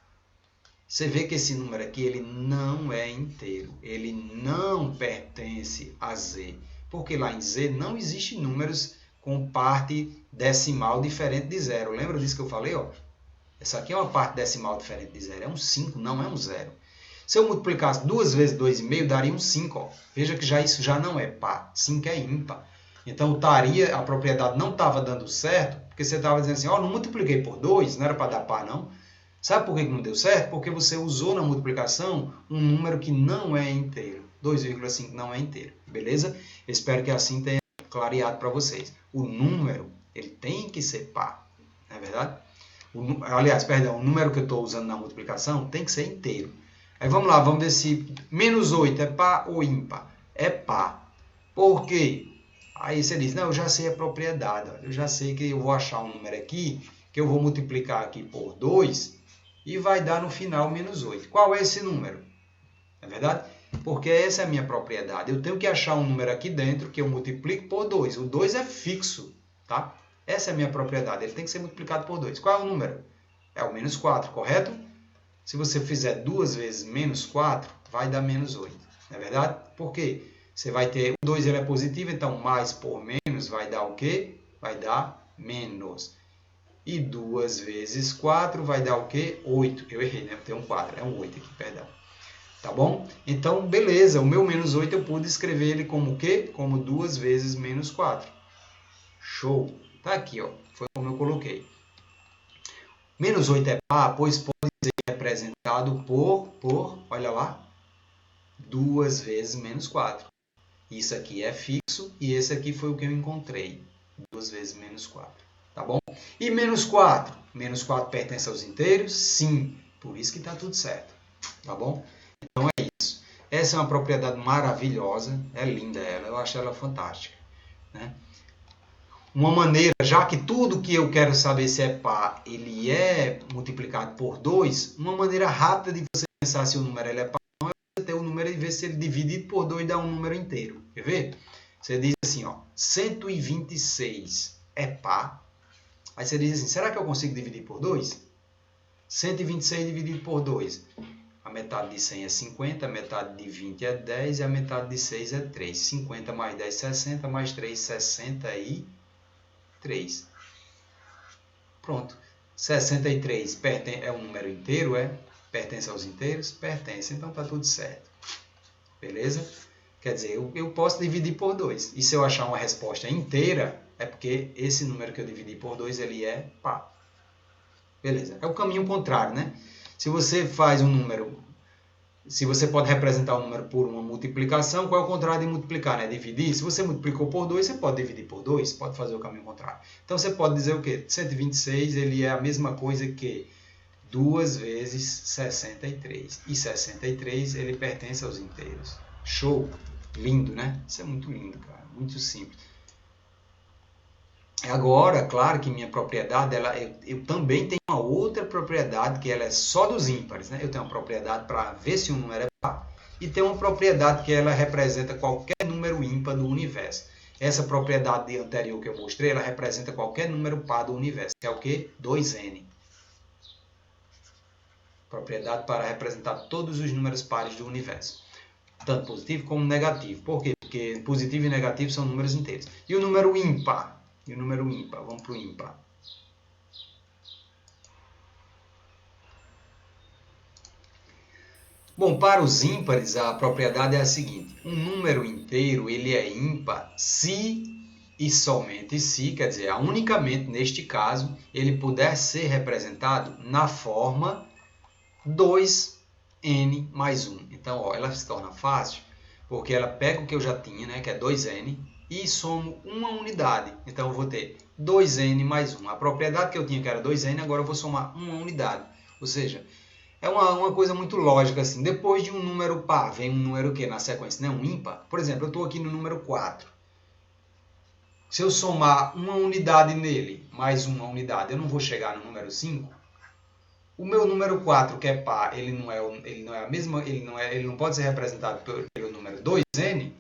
você vê que esse número aqui ele não é inteiro. Ele não pertence a Z. Porque lá em Z não existe números com parte decimal diferente de zero. Lembra disso que eu falei? Ó? Essa aqui é uma parte decimal diferente de zero. É um 5, não é um zero. Se eu multiplicasse 2 vezes 2,5, daria um 5. Ó. Veja que isso já não é par. 5 é ímpar. Então, a propriedade não estava dando certo, porque você estava dizendo assim, ó, não multipliquei por 2, não era para dar par, não. Sabe por que não deu certo? Porque você usou na multiplicação um número que não é inteiro. 2,5 não é inteiro, beleza? Espero que assim tenha clareado para vocês. O número, ele tem que ser par, não é verdade? O número que eu estou usando na multiplicação tem que ser inteiro. Aí vamos lá, vamos ver se menos 8 é par ou ímpar. É par. Por quê? Aí você diz, não, eu já sei a propriedade. Eu já sei que eu vou achar um número aqui, que eu vou multiplicar aqui por 2 e vai dar no final menos 8. Qual é esse número? Não é verdade? Porque essa é a minha propriedade. Eu tenho que achar um número aqui dentro que eu multiplico por 2. O 2 é fixo, tá? Essa é a minha propriedade. Ele tem que ser multiplicado por 2. Qual é o número? É o menos 4, correto? Se você fizer 2 vezes menos 4, vai dar menos 8. Não é verdade? Por quê? Você vai ter, o 2 ele é positivo, então mais por menos vai dar o quê? Vai dar menos. E 2 vezes 4 vai dar o quê? 8. Eu errei, né? Tem um 4, é um 8 aqui, perdão. Tá bom? Então, beleza, o meu menos 8 eu pude escrever ele como o quê? Como 2 vezes menos 4. Show! Tá aqui, ó. Foi como eu coloquei. Menos 8 é par, pois pode ser representado por, olha lá, 2 vezes menos 4. Isso aqui é fixo e esse aqui foi o que eu encontrei. 2 vezes menos 4. Tá bom? E menos 4? Menos 4 pertence aos inteiros? Sim. Por isso que está tudo certo. Tá bom? Então é isso. Essa é uma propriedade maravilhosa. É linda ela. Eu acho ela fantástica. Né? Uma maneira, já que tudo que eu quero saber se é par, ele é multiplicado por 2, uma maneira rápida de você pensar se o número ele é par ou não é você ter o número e ver se ele dividido por 2 dá um número inteiro. Quer ver? Você diz assim, ó, 126 é par. Aí você diz assim, será que eu consigo dividir por 2? 126 dividido por 2. A metade de 100 é 50, a metade de 20 é 10 e a metade de 6 é 3. 50 mais 10, 60, mais 3, 63. Pronto. 63 é um número inteiro, é? Pertence aos inteiros? Pertence. Então está tudo certo. Beleza? Quer dizer, eu posso dividir por 2. E se eu achar uma resposta inteira, é porque esse número que eu dividi por 2, ele é par. Beleza. É o caminho contrário, né? Se você faz um número, se você pode representar um número por uma multiplicação, qual é o contrário de multiplicar, né? Dividir. Se você multiplicou por 2, você pode dividir por 2, pode fazer o caminho contrário. Então você pode dizer o quê? 126 ele é a mesma coisa que 2 vezes 63. E 63 ele pertence aos inteiros. Show! Lindo, né? Isso é muito lindo, cara. Muito simples. Agora, claro que minha propriedade, eu também tenho uma outra propriedade que ela é só dos ímpares. Né? Eu tenho uma propriedade para ver se um número é par e tem uma propriedade que ela representa qualquer número ímpar do universo. Essa propriedade anterior que eu mostrei, ela representa qualquer número par do universo, que é o quê? 2n. Propriedade para representar todos os números pares do universo. Tanto positivo como negativo. Por quê? Porque positivo e negativo são números inteiros. E o número ímpar? E o número ímpar? Vamos para o ímpar. Bom, para os ímpares, a propriedade é a seguinte. Um número inteiro ele é ímpar se e somente se, quer dizer, unicamente neste caso, ele puder ser representado na forma 2n mais 1. Então, ó, ela se torna fácil porque ela pega o que eu já tinha, né, que é 2n, e somo uma unidade. Então, eu vou ter 2n mais 1. A propriedade que eu tinha, que era 2n, agora eu vou somar uma unidade. Ou seja, é uma coisa muito lógica assim. Depois de um número par, vem um número que na sequência? Né? Um ímpar. Por exemplo, eu estou aqui no número 4. Se eu somar uma unidade nele, mais uma unidade, eu não vou chegar no número 5. O meu número 4, que é par, ele não é a mesma, ele não pode ser representado pelo número 2n,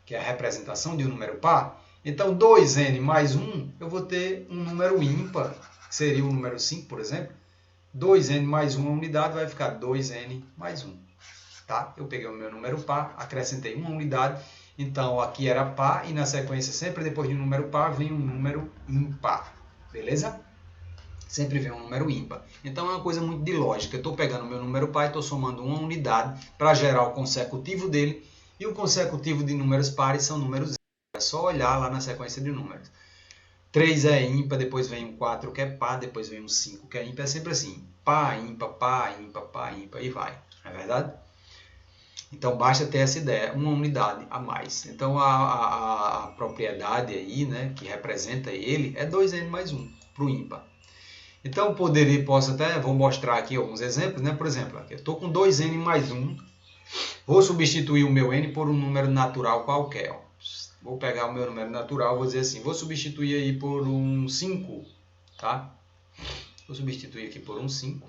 que é a representação de um número par. Então, 2n mais 1, eu vou ter um número ímpar, que seria o número 5, por exemplo. 2n mais 1 unidade vai ficar 2n mais 1. Tá? Eu peguei o meu número par, acrescentei uma unidade, então aqui era par, e na sequência, sempre depois de um número par, vem um número ímpar. Beleza? Sempre vem um número ímpar. Então é uma coisa muito de lógica. Eu estou pegando o meu número par e estou somando uma unidade para gerar o consecutivo dele, e o consecutivo de números pares são números ímpares. É só olhar lá na sequência de números. 3 é ímpar, depois vem um 4 que é par, depois vem um 5 que é ímpar. É sempre assim. Par, ímpar, par, ímpar, par, ímpar, e vai. Não é verdade? Então, basta ter essa ideia, uma unidade a mais. Então, a propriedade aí, né, que representa ele, é 2n mais 1 para o ímpar. Então, vou mostrar aqui alguns exemplos, né? Por exemplo, aqui, eu estou com 2n mais 1, vou substituir o meu n por um número natural qualquer. Ó. Vou pegar o meu número natural, vou dizer assim, vou substituir aí por um 5, tá? Vou substituir aqui por um 5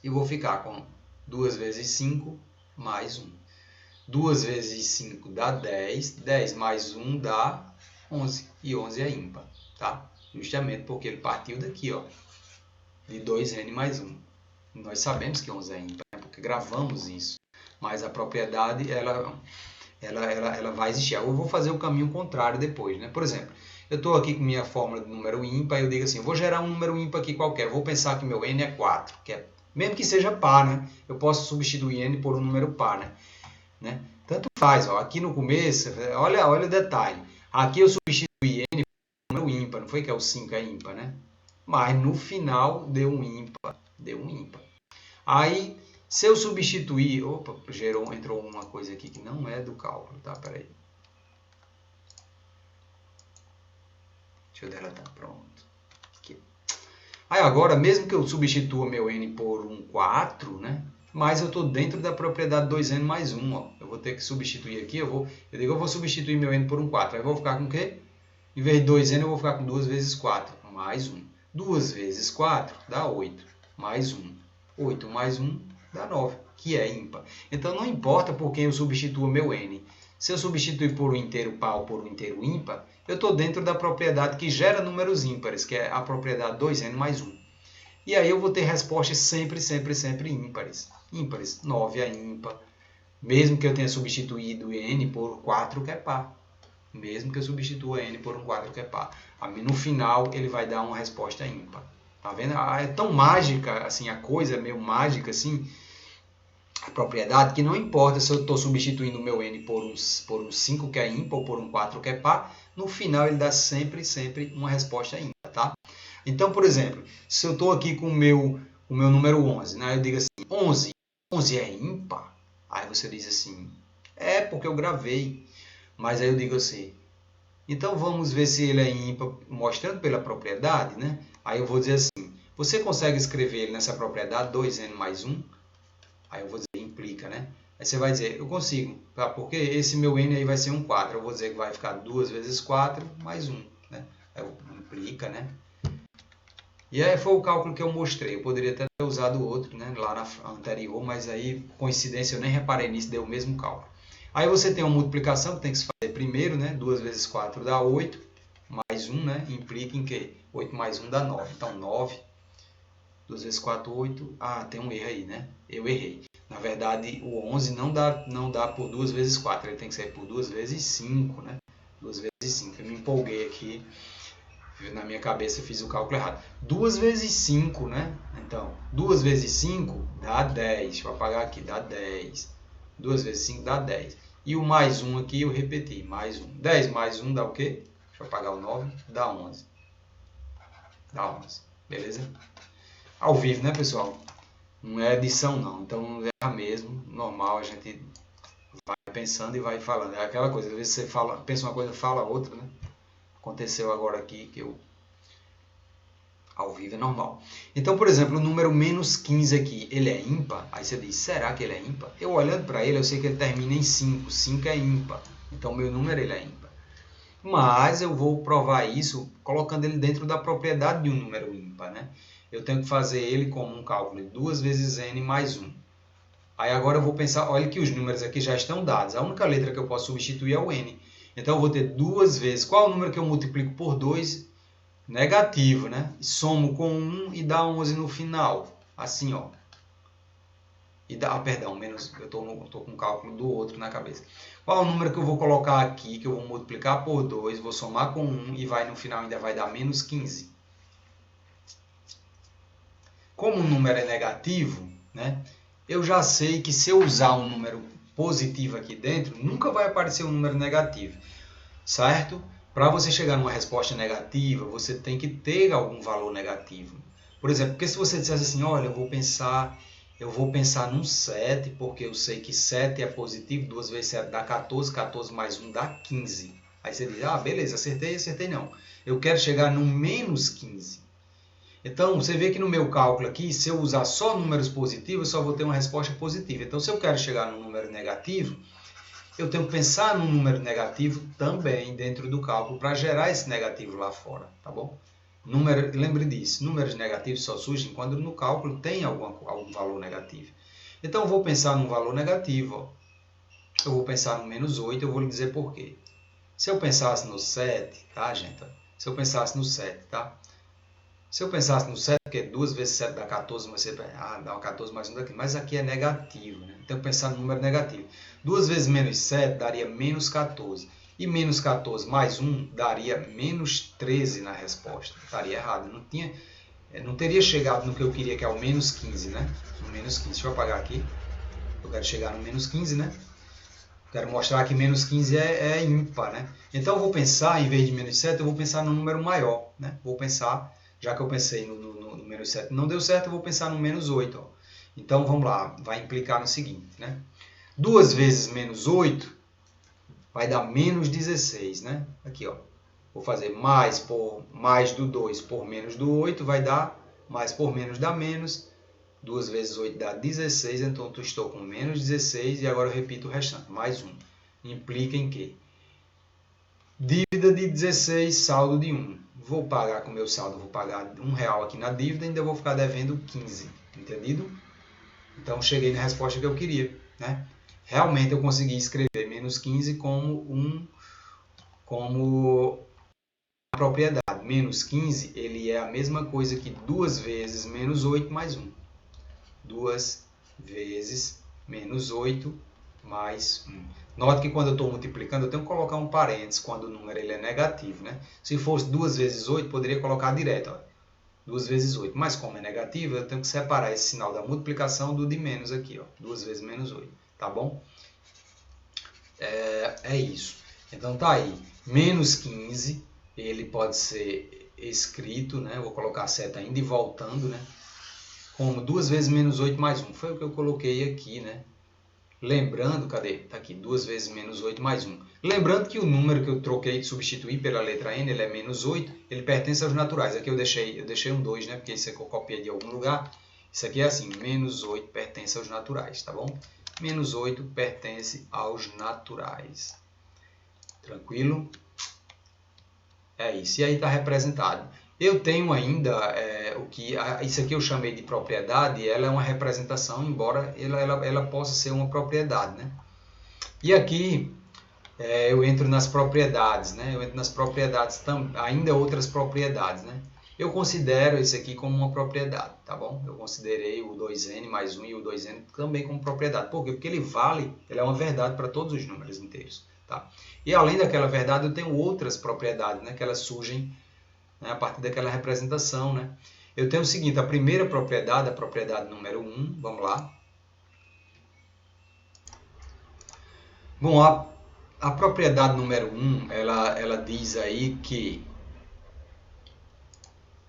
e vou ficar com 2 vezes 5 mais 1. 2 vezes 5 dá 10, 10 mais 1 dá 11, e 11 é ímpar, tá? Justamente porque ele partiu daqui, ó, de 2n mais 1. Nós sabemos que 11 é ímpar, né? Porque gravamos isso, mas a propriedade, ela vai existir. Eu vou fazer o caminho contrário depois, né? Por exemplo, eu estou aqui com minha fórmula de número ímpar, eu digo assim, vou gerar um número ímpar aqui qualquer, vou pensar que meu n é 4, mesmo que seja par, né? Eu posso substituir n por um número par, né? Tanto faz, ó, aqui no começo, olha o detalhe, aqui eu substituí n por um número ímpar, não foi que é o 5 é ímpar, né? Mas no final deu um ímpar. Aí, se eu substituir, opa, entrou uma coisa aqui que não é do cálculo, tá? Peraí. Deixa eu deletar, pronto. Aqui. Aí agora, mesmo que eu substitua meu n por um 4, né? Mas eu estou dentro da propriedade 2n mais 1, ó. Eu vou ter que substituir aqui, eu vou substituir meu n por um 4. Aí eu vou ficar com o quê? Em vez de 2n, eu vou ficar com 2 vezes 4, mais 1. 2 vezes 4 dá 8, mais 1. 8 mais 1 dá 9, que é ímpar. Então, não importa por quem eu substituo meu n. Se eu substituir por um inteiro par ou por um inteiro ímpar, eu estou dentro da propriedade que gera números ímpares, que é a propriedade 2n mais 1. E aí eu vou ter respostas sempre ímpares. 9 é ímpar, mesmo que eu tenha substituído n por 4, que é par. Mesmo que eu substitua n por um 4 que é par. No final, ele vai dar uma resposta ímpar. Tá vendo? É tão mágica, assim, a coisa é meio mágica, assim, a propriedade, que não importa se eu estou substituindo o meu n por um 5 que é ímpar ou por um 4 que é par, no final ele dá sempre uma resposta ímpar, tá? Então, por exemplo, se eu estou aqui com o meu número 11, né? Eu digo assim, 11 é ímpar? Aí você diz assim, é porque eu gravei. Mas aí eu digo assim, então vamos ver se ele é ímpar, mostrando pela propriedade, né? Aí eu vou dizer assim, você consegue escrever ele nessa propriedade 2n mais 1? Aí eu vou dizer, implica, né? Aí você vai dizer, eu consigo, tá? Porque esse meu n aí vai ser um 4. Eu vou dizer que vai ficar 2 vezes 4 mais 1, né? Aí implica, né? E aí foi o cálculo que eu mostrei. Eu poderia até ter usado outro, né? Lá na anterior, mas aí, coincidência, eu nem reparei nisso, deu o mesmo cálculo. Aí você tem uma multiplicação que tem que se fazer primeiro, né? 2 vezes 4 dá 8, mais 1, né? Implica em que 8 mais 1 dá 9. Então, 9, 2 vezes 4, 8. Ah, tem um erro aí, né? Eu errei. Na verdade, o 11 não dá por 2 vezes 4. Ele tem que ser por 2 vezes 5, né? 2 vezes 5. Eu me empolguei aqui. Na minha cabeça eu fiz o cálculo errado. 2 vezes 5, né? Então, 2 vezes 5 dá 10. Deixa eu apagar aqui, dá 10. 2 vezes 5 dá 10. E o mais 1 aqui eu repeti, mais 1. 10 mais 1 dá o quê? Deixa eu apagar o 9, dá 11. Dá 11, beleza? Ao vivo, né, pessoal? Não é edição, não. Então, não erra mesmo. Normal, a gente vai pensando e vai falando. É aquela coisa, às vezes você pensa uma coisa e fala outra, né? Aconteceu agora aqui que eu... Ao vivo é normal. Então, por exemplo, o número menos 15 aqui, ele é ímpar? Aí você diz, será que ele é ímpar? Eu olhando para ele, eu sei que ele termina em 5. 5 é ímpar. Então, o meu número ele é ímpar. Mas eu vou provar isso colocando ele dentro da propriedade de um número ímpar, né? Eu tenho que fazer ele como um cálculo de 2 vezes n mais 1. Aí agora eu vou pensar, olha que os números aqui já estão dados. A única letra que eu posso substituir é o n. Então eu vou ter 2 vezes, qual é o número que eu multiplico por 2? Negativo, né? Somo com 1 e dá 11 no final. Assim, ó. E dá, perdão, menos, eu estou com o cálculo do outro na cabeça. Qual é o número que eu vou colocar aqui, que eu vou multiplicar por 2, vou somar com 1 e vai no final ainda vai dar menos 15. Como o número é negativo, né, eu já sei que se eu usar um número positivo aqui dentro, nunca vai aparecer um número negativo, certo? Para você chegar numa resposta negativa, você tem que ter algum valor negativo. Por exemplo, porque se você dissesse assim, olha, eu vou pensar num 7, porque eu sei que 7 é positivo, 2 vezes 7 dá 14, 14 mais 1 dá 15. Aí você diz, ah, beleza, acertei não. Eu quero chegar no menos 15. Então, você vê que no meu cálculo aqui, se eu usar só números positivos, eu só vou ter uma resposta positiva. Então, se eu quero chegar num número negativo, eu tenho que pensar num número negativo também dentro do cálculo para gerar esse negativo lá fora, tá bom? Lembre disso, números negativos só surgem quando no cálculo tem algum valor negativo. Então, eu vou pensar num valor negativo. Ó. Eu vou pensar no menos 8, eu vou lhe dizer por quê. Se eu pensasse no 7, tá, gente? Se eu pensasse no 7, tá? Se eu pensasse no 7, porque 2 vezes 7 dá 14, você dá 14 mais 1 daqui. Mas aqui é negativo, né? Então, pensar no número negativo. 2 vezes menos 7 daria menos 14. E menos 14 mais 1 daria menos 13 na resposta. Estaria errado. Não teria chegado no que eu queria, que é o menos 15, né? No menos 15. Deixa eu apagar aqui. Eu quero chegar no menos 15, né? Quero mostrar que menos 15 é ímpar, né? Então, eu vou pensar, em vez de menos 7, eu vou pensar num número maior, né? Vou pensar, já que eu pensei no menos 7 não deu certo, eu vou pensar no menos 8. Ó. Então, vamos lá, vai implicar no seguinte, né? 2 vezes menos 8 vai dar menos 16, né? Aqui, ó. Vou fazer mais por mais do 2 por menos do 8, vai dar mais por menos dá menos. 2 vezes 8 dá 16, então eu estou com menos 16 e agora eu repito o restante, mais 1. Implica em quê? Dívida de 16, saldo de 1. Vou pagar com o meu saldo, vou pagar R$1 aqui na dívida e ainda vou ficar devendo 15, entendido? Então cheguei na resposta que eu queria, né? Realmente eu consegui escrever menos 15 como propriedade. Menos 15 ele é a mesma coisa que 2 vezes menos 8 mais 1. 2 vezes menos 8 mais 1. Note que quando eu estou multiplicando, eu tenho que colocar um parênteses quando o número ele é negativo. Né? Se fosse 2 vezes 8, poderia colocar direto. Ó, 2 vezes 8. Mas como é negativo, eu tenho que separar esse sinal da multiplicação do de menos aqui. Ó, 2 vezes menos 8. Tá bom? É isso. Então tá aí. Menos 15, ele pode ser escrito, né? Eu vou colocar a seta indo e voltando, né? Como 2 vezes menos 8 mais 1. Foi o que eu coloquei aqui, né? Lembrando, cadê? Tá aqui, 2 vezes menos 8 mais 1. Lembrando que o número que eu troquei, substituí pela letra N, ele é menos 8, ele pertence aos naturais. Aqui eu deixei um 2, né? Porque isso aqui eu copiei de algum lugar. Isso aqui é assim, menos 8 pertence aos naturais, tá bom? Menos 8 pertence aos naturais. Tranquilo? É isso. E aí está representado. Eu tenho ainda isso aqui eu chamei de propriedade, ela é uma representação, embora ela possa ser uma propriedade, né? E aqui eu entro nas propriedades, né? Eu entro nas propriedades, ainda outras propriedades, né? Eu considero esse aqui como uma propriedade, tá bom? Eu considerei o 2n mais 1 e o 2n também como propriedade. Por quê? Porque ele é uma verdade para todos os números inteiros, tá? E além daquela verdade, eu tenho outras propriedades, né? Que elas surgem, né, a partir daquela representação, né? Eu tenho o seguinte, a primeira propriedade, a propriedade número 1, vamos lá. Bom, a propriedade número 1, ela diz aí que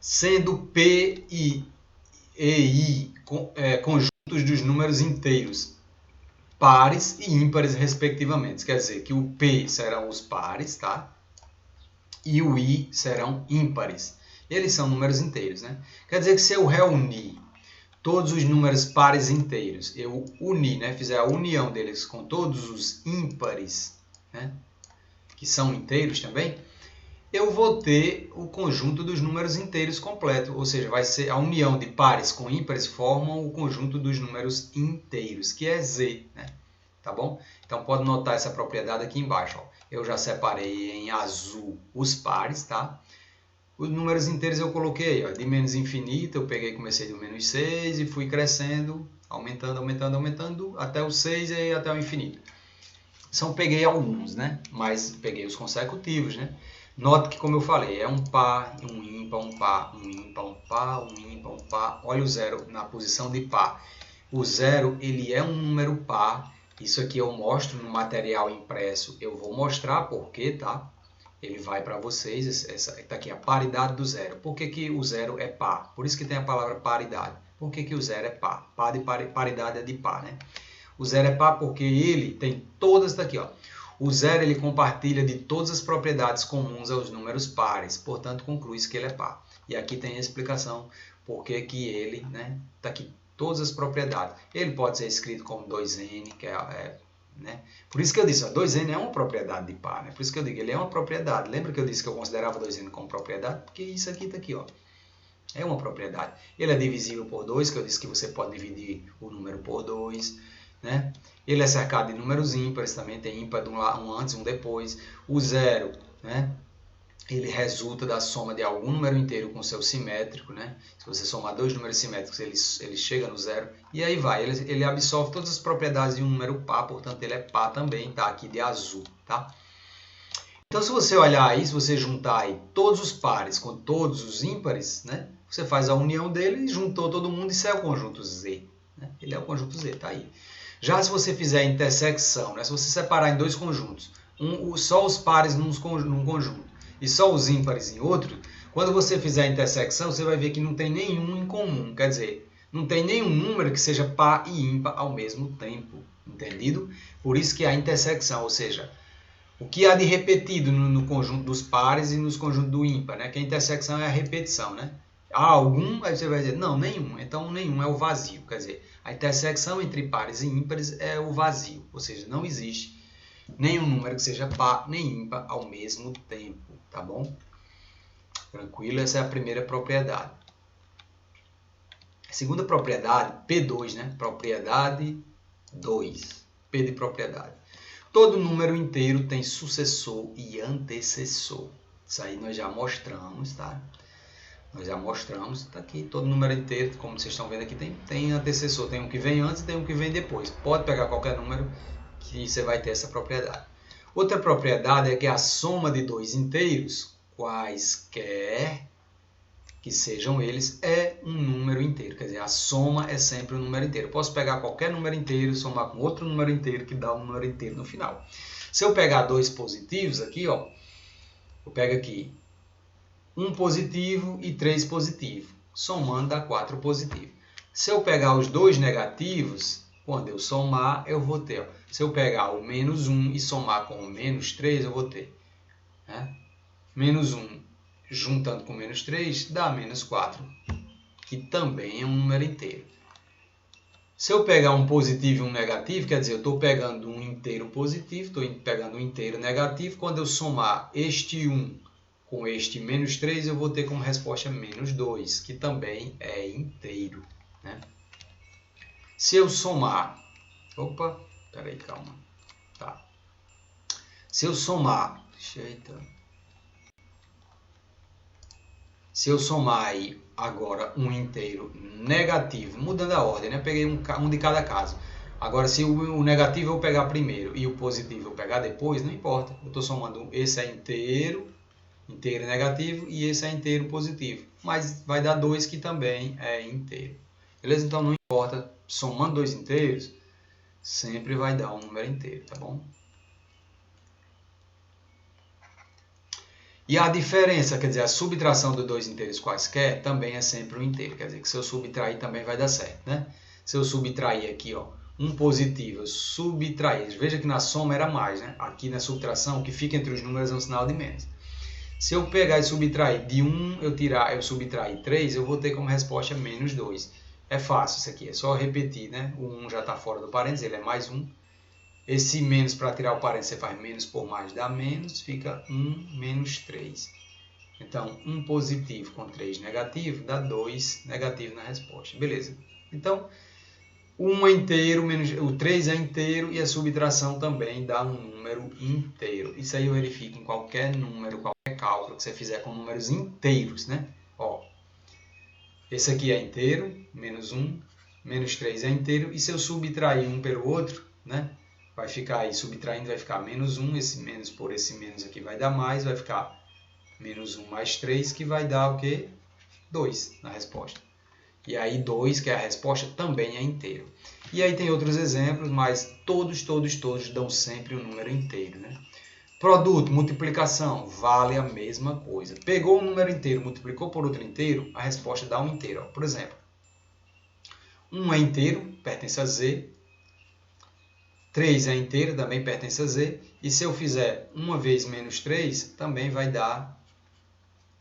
sendo P e I conjuntos dos números inteiros, pares e ímpares respectivamente. Quer dizer que o P serão os pares, tá? E o I serão ímpares. Eles são números inteiros, né? Quer dizer que se eu reunir todos os números pares inteiros, eu unir, né? Fizer a união deles com todos os ímpares, né? que são inteiros também, eu vou ter o conjunto dos números inteiros completo, ou seja, vai ser a união de pares com ímpares formam o conjunto dos números inteiros, que é Z, né? Tá bom? Então pode notar essa propriedade aqui embaixo, ó. Eu já separei em azul os pares, tá? Os números inteiros eu coloquei, ó, de menos infinito, eu peguei, comecei do menos 6 e fui crescendo, aumentando, aumentando, aumentando, até o 6 e até o infinito. São peguei alguns, né? Mas peguei os consecutivos, né? Note que, como eu falei, é um par, um ímpar, um par, um ímpar, um par, um ímpar, um par. Olha o zero na posição de par. O zero, ele é um número par. Isso aqui eu mostro no material impresso. Eu vou mostrar por quê, tá? Ele vai para vocês. Essa tá aqui a paridade do zero. Por que, que o zero é par? Por isso que tem a palavra paridade. Por que, que o zero é par? Paridade é de par, né? O zero é par porque ele tem todas daqui, ó. O zero ele compartilha de todas as propriedades comuns aos números pares, portanto conclui-se que ele é par. E aqui tem a explicação por que ele, né, tá aqui todas as propriedades. Ele pode ser escrito como 2n, que né? Por isso que eu disse, ó, 2n é uma propriedade de par, né? Por isso que eu digo, ele é uma propriedade. Lembra que eu disse que eu considerava 2n como propriedade? Porque isso aqui está aqui, ó. É uma propriedade. Ele é divisível por 2, que eu disse que você pode dividir o número por 2. Né? Ele é cercado de números ímpares, também tem ímpar de um antes e um depois. O zero, né? Ele resulta da soma de algum número inteiro com seu simétrico. Né? Se você somar dois números simétricos, ele chega no zero. E aí vai, ele absorve todas as propriedades de um número par, portanto ele é par também, tá aqui de azul. Tá? Então se você olhar aí, se você juntar aí todos os pares com todos os ímpares, né? Você faz a união dele e juntou todo mundo, isso é o conjunto Z. Né? Ele é o conjunto Z, tá aí. Já se você fizer a intersecção, né? Se você separar em dois conjuntos, só os pares num conjunto e só os ímpares em outro, quando você fizer a intersecção, você vai ver que não tem nenhum em comum. Quer dizer, não tem nenhum número que seja par e ímpar ao mesmo tempo. Entendido? Por isso que é a intersecção, ou seja, o que há de repetido no conjunto dos pares e nos conjuntos do ímpar, né? Que a intersecção é a repetição, né? Há algum? Aí você vai dizer, não, nenhum. Então, nenhum é o vazio. Quer dizer, a intersecção entre pares e ímpares é o vazio. Ou seja, não existe nenhum número que seja par nem ímpar ao mesmo tempo. Tá bom? Tranquilo? Essa é a primeira propriedade. A segunda propriedade, P2, né? Propriedade 2. P de propriedade. Todo número inteiro tem sucessor e antecessor. Isso aí nós já mostramos, tá? Nós já mostramos, está aqui, todo número inteiro, como vocês estão vendo aqui, tem antecessor, tem um que vem antes e tem um que vem depois. Pode pegar qualquer número que você vai ter essa propriedade. Outra propriedade é que a soma de dois inteiros, quaisquer que sejam eles, é um número inteiro. Quer dizer, a soma é sempre um número inteiro. Eu posso pegar qualquer número inteiro, somar com outro número inteiro, que dá um número inteiro no final. Se eu pegar dois positivos aqui, ó, eu pego aqui 1 positivo e 3 positivo. Somando dá 4 positivo. Se eu pegar os dois negativos, quando eu somar, eu vou ter. Ó, se eu pegar o menos 1 e somar com o menos 3, eu vou ter. Né? Menos 1 juntando com menos 3 dá menos 4, que também é um número inteiro. Se eu pegar um positivo e um negativo, quer dizer, eu estou pegando um inteiro positivo, estou pegando um inteiro negativo. Quando eu somar este 1 com este menos 3, eu vou ter como resposta menos 2, que também é inteiro. Né? Se eu somar... Opa, peraí, calma. Tá. Se eu somar... Se eu somar aí agora um inteiro negativo, mudando a ordem, né? Peguei um de cada caso. Agora, se o negativo eu pegar primeiro e o positivo eu pegar depois, não importa. Eu estou somando, esse é inteiro negativo e esse é inteiro positivo. Mas vai dar 2 que também é inteiro. Beleza? Então não importa, somando dois inteiros, sempre vai dar um número inteiro, tá bom? E a diferença, quer dizer, a subtração de dois inteiros quaisquer, também é sempre um inteiro. Quer dizer, que se eu subtrair também vai dar certo, né? Se eu subtrair aqui, ó, um positivo, eu subtrair. Veja que na soma era mais, né? Aqui na subtração, o que fica entre os números é um sinal de menos. Se eu pegar e subtrair de 1, eu subtrair 3, eu vou ter como resposta menos 2. É fácil isso aqui, é só repetir, né? O 1 já está fora do parênteses, ele é mais 1. Esse menos, para tirar o parênteses, você faz menos por mais, dá menos, fica 1 menos 3. Então, 1 positivo com 3 negativo, dá 2 negativo na resposta. Beleza. Então, 1 é inteiro, menos, o 3 é inteiro e a subtração também dá um número inteiro. Isso aí eu verifico em qualquer número, qualquer cálculo que você fizer com números inteiros, né? Ó, esse aqui é inteiro, menos 1, menos 3 é inteiro. E se eu subtrair um pelo outro, né? Vai ficar aí, subtraindo vai ficar menos 1, esse menos por esse menos aqui vai dar mais, vai ficar menos 1 mais 3, que vai dar o quê? 2 na resposta. E aí 2, que é a resposta, também é inteiro. E aí tem outros exemplos, mas todos dão sempre o número inteiro, né? Produto, multiplicação, vale a mesma coisa. Pegou um número inteiro, multiplicou por outro inteiro, a resposta dá um inteiro. Ó. Por exemplo, 1 é inteiro, pertence a Z. 3 é inteiro, também pertence a Z. E se eu fizer 1 vezes menos 3, também vai dar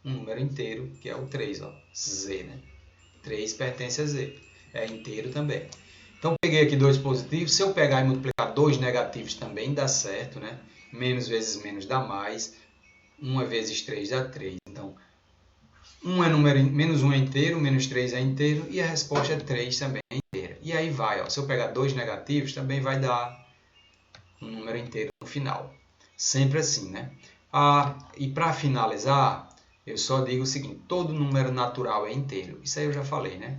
um número inteiro, que é o 3, ó, Z, né? 3 pertence a Z, é inteiro também. Então, peguei aqui 2 positivos, se eu pegar e multiplicar 2 negativos também dá certo, né? Menos vezes menos dá mais, 1 vezes 3 dá 3. Então, menos 1 é inteiro, menos 3 é inteiro, e a resposta é 3 também é inteira. E aí vai, ó, se eu pegar 2 negativos, também vai dar um número inteiro no final. Sempre assim, né? E para finalizar, eu só digo o seguinte, todo número natural é inteiro. Isso aí eu já falei, né?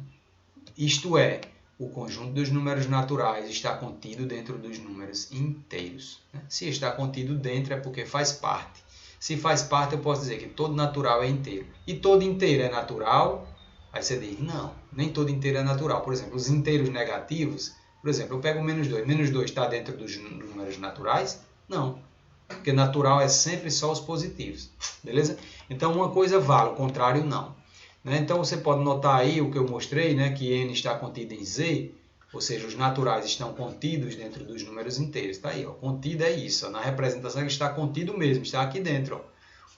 Isto é, o conjunto dos números naturais está contido dentro dos números inteiros. Né? Se está contido dentro é porque faz parte. Se faz parte, eu posso dizer que todo natural é inteiro. E todo inteiro é natural? Aí você diz, não, nem todo inteiro é natural. Por exemplo, os inteiros negativos, por exemplo, eu pego o menos 2. Menos 2 está dentro dos números naturais? Não. Porque natural é sempre só os positivos, beleza? Então, uma coisa vale, o contrário não. Né? Então, você pode notar aí o que eu mostrei, né? Que n está contido em z, ou seja, os naturais estão contidos dentro dos números inteiros. Está aí, ó, contido é isso. Ó, na representação ele está contido mesmo, está aqui dentro. Ó.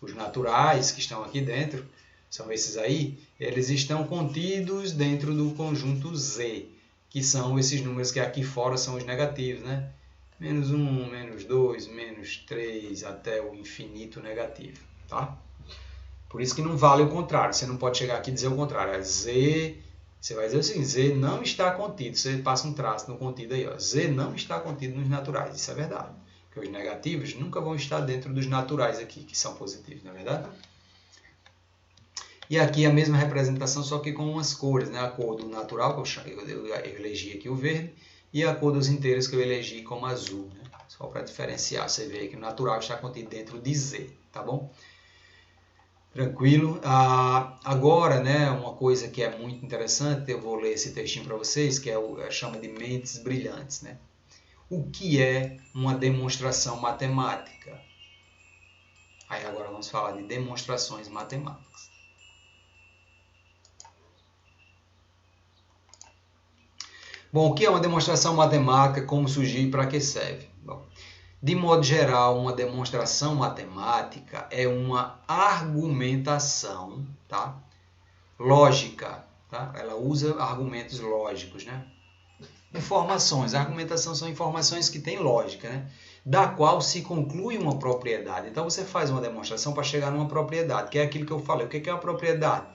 Os naturais que estão aqui dentro, são esses aí, eles estão contidos dentro do conjunto z, que são esses números que aqui fora são os negativos, né? Menos 1, menos 2, menos 3, até o infinito negativo, tá? Por isso que não vale o contrário, você não pode chegar aqui e dizer o contrário. É Z, você vai dizer assim, Z não está contido, você passa um traço no contido aí, ó. Z não está contido nos naturais, isso é verdade. Porque os negativos nunca vão estar dentro dos naturais aqui, que são positivos, não é verdade? E aqui a mesma representação, só que com umas cores, né? A cor do natural, que eu elegi aqui o verde, e a cor dos inteiros que eu elegi como azul, né? Só para diferenciar, você vê que o natural está contido dentro de Z, tá bom? Tranquilo. Agora, né, uma coisa que é muito interessante, eu vou ler esse textinho para vocês, que chama de mentes brilhantes, né? O que é uma demonstração matemática? Aí agora vamos falar de demonstrações matemáticas. Bom, o que é uma demonstração matemática, como surgiu e para que serve? Bom, de modo geral, uma demonstração matemática é uma argumentação, tá? Lógica, tá? Ela usa argumentos lógicos, né? Informações, a argumentação são informações que têm lógica, né? Da qual se conclui uma propriedade. Então você faz uma demonstração para chegar numa propriedade, que é aquilo que eu falei. O que é uma propriedade?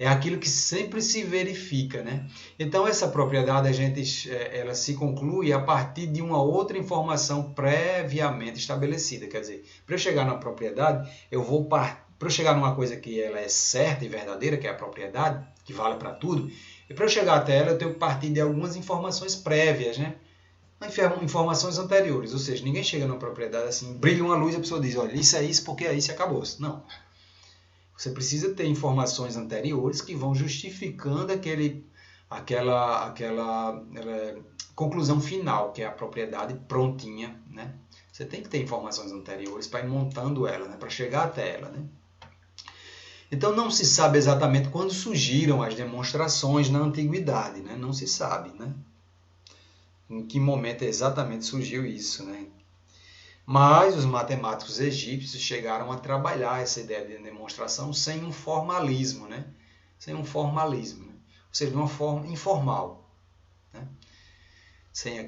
É aquilo que sempre se verifica, né? Então essa propriedade ela se conclui a partir de uma outra informação previamente estabelecida. Quer dizer, para eu chegar numa propriedade, para eu chegar numa coisa que ela é certa e verdadeira, que é a propriedade, que vale para tudo, e para eu chegar até ela, eu tenho que partir de algumas informações prévias, né? Informações anteriores, ou seja, ninguém chega numa propriedade assim, brilha uma luz e a pessoa diz, olha, isso é isso porque é isso e acabou-se. Não. Você precisa ter informações anteriores que vão justificando aquela conclusão final, que é a propriedade prontinha, né? Você tem que ter informações anteriores para ir montando ela, né? Para chegar até ela, né? Então não se sabe exatamente quando surgiram as demonstrações na antiguidade, né? Não se sabe, né? Em que momento exatamente surgiu isso, né? Mas os matemáticos egípcios chegaram a trabalhar essa ideia de demonstração sem um formalismo, né? Sem um formalismo, né? Ou seja, de uma forma informal, né? sem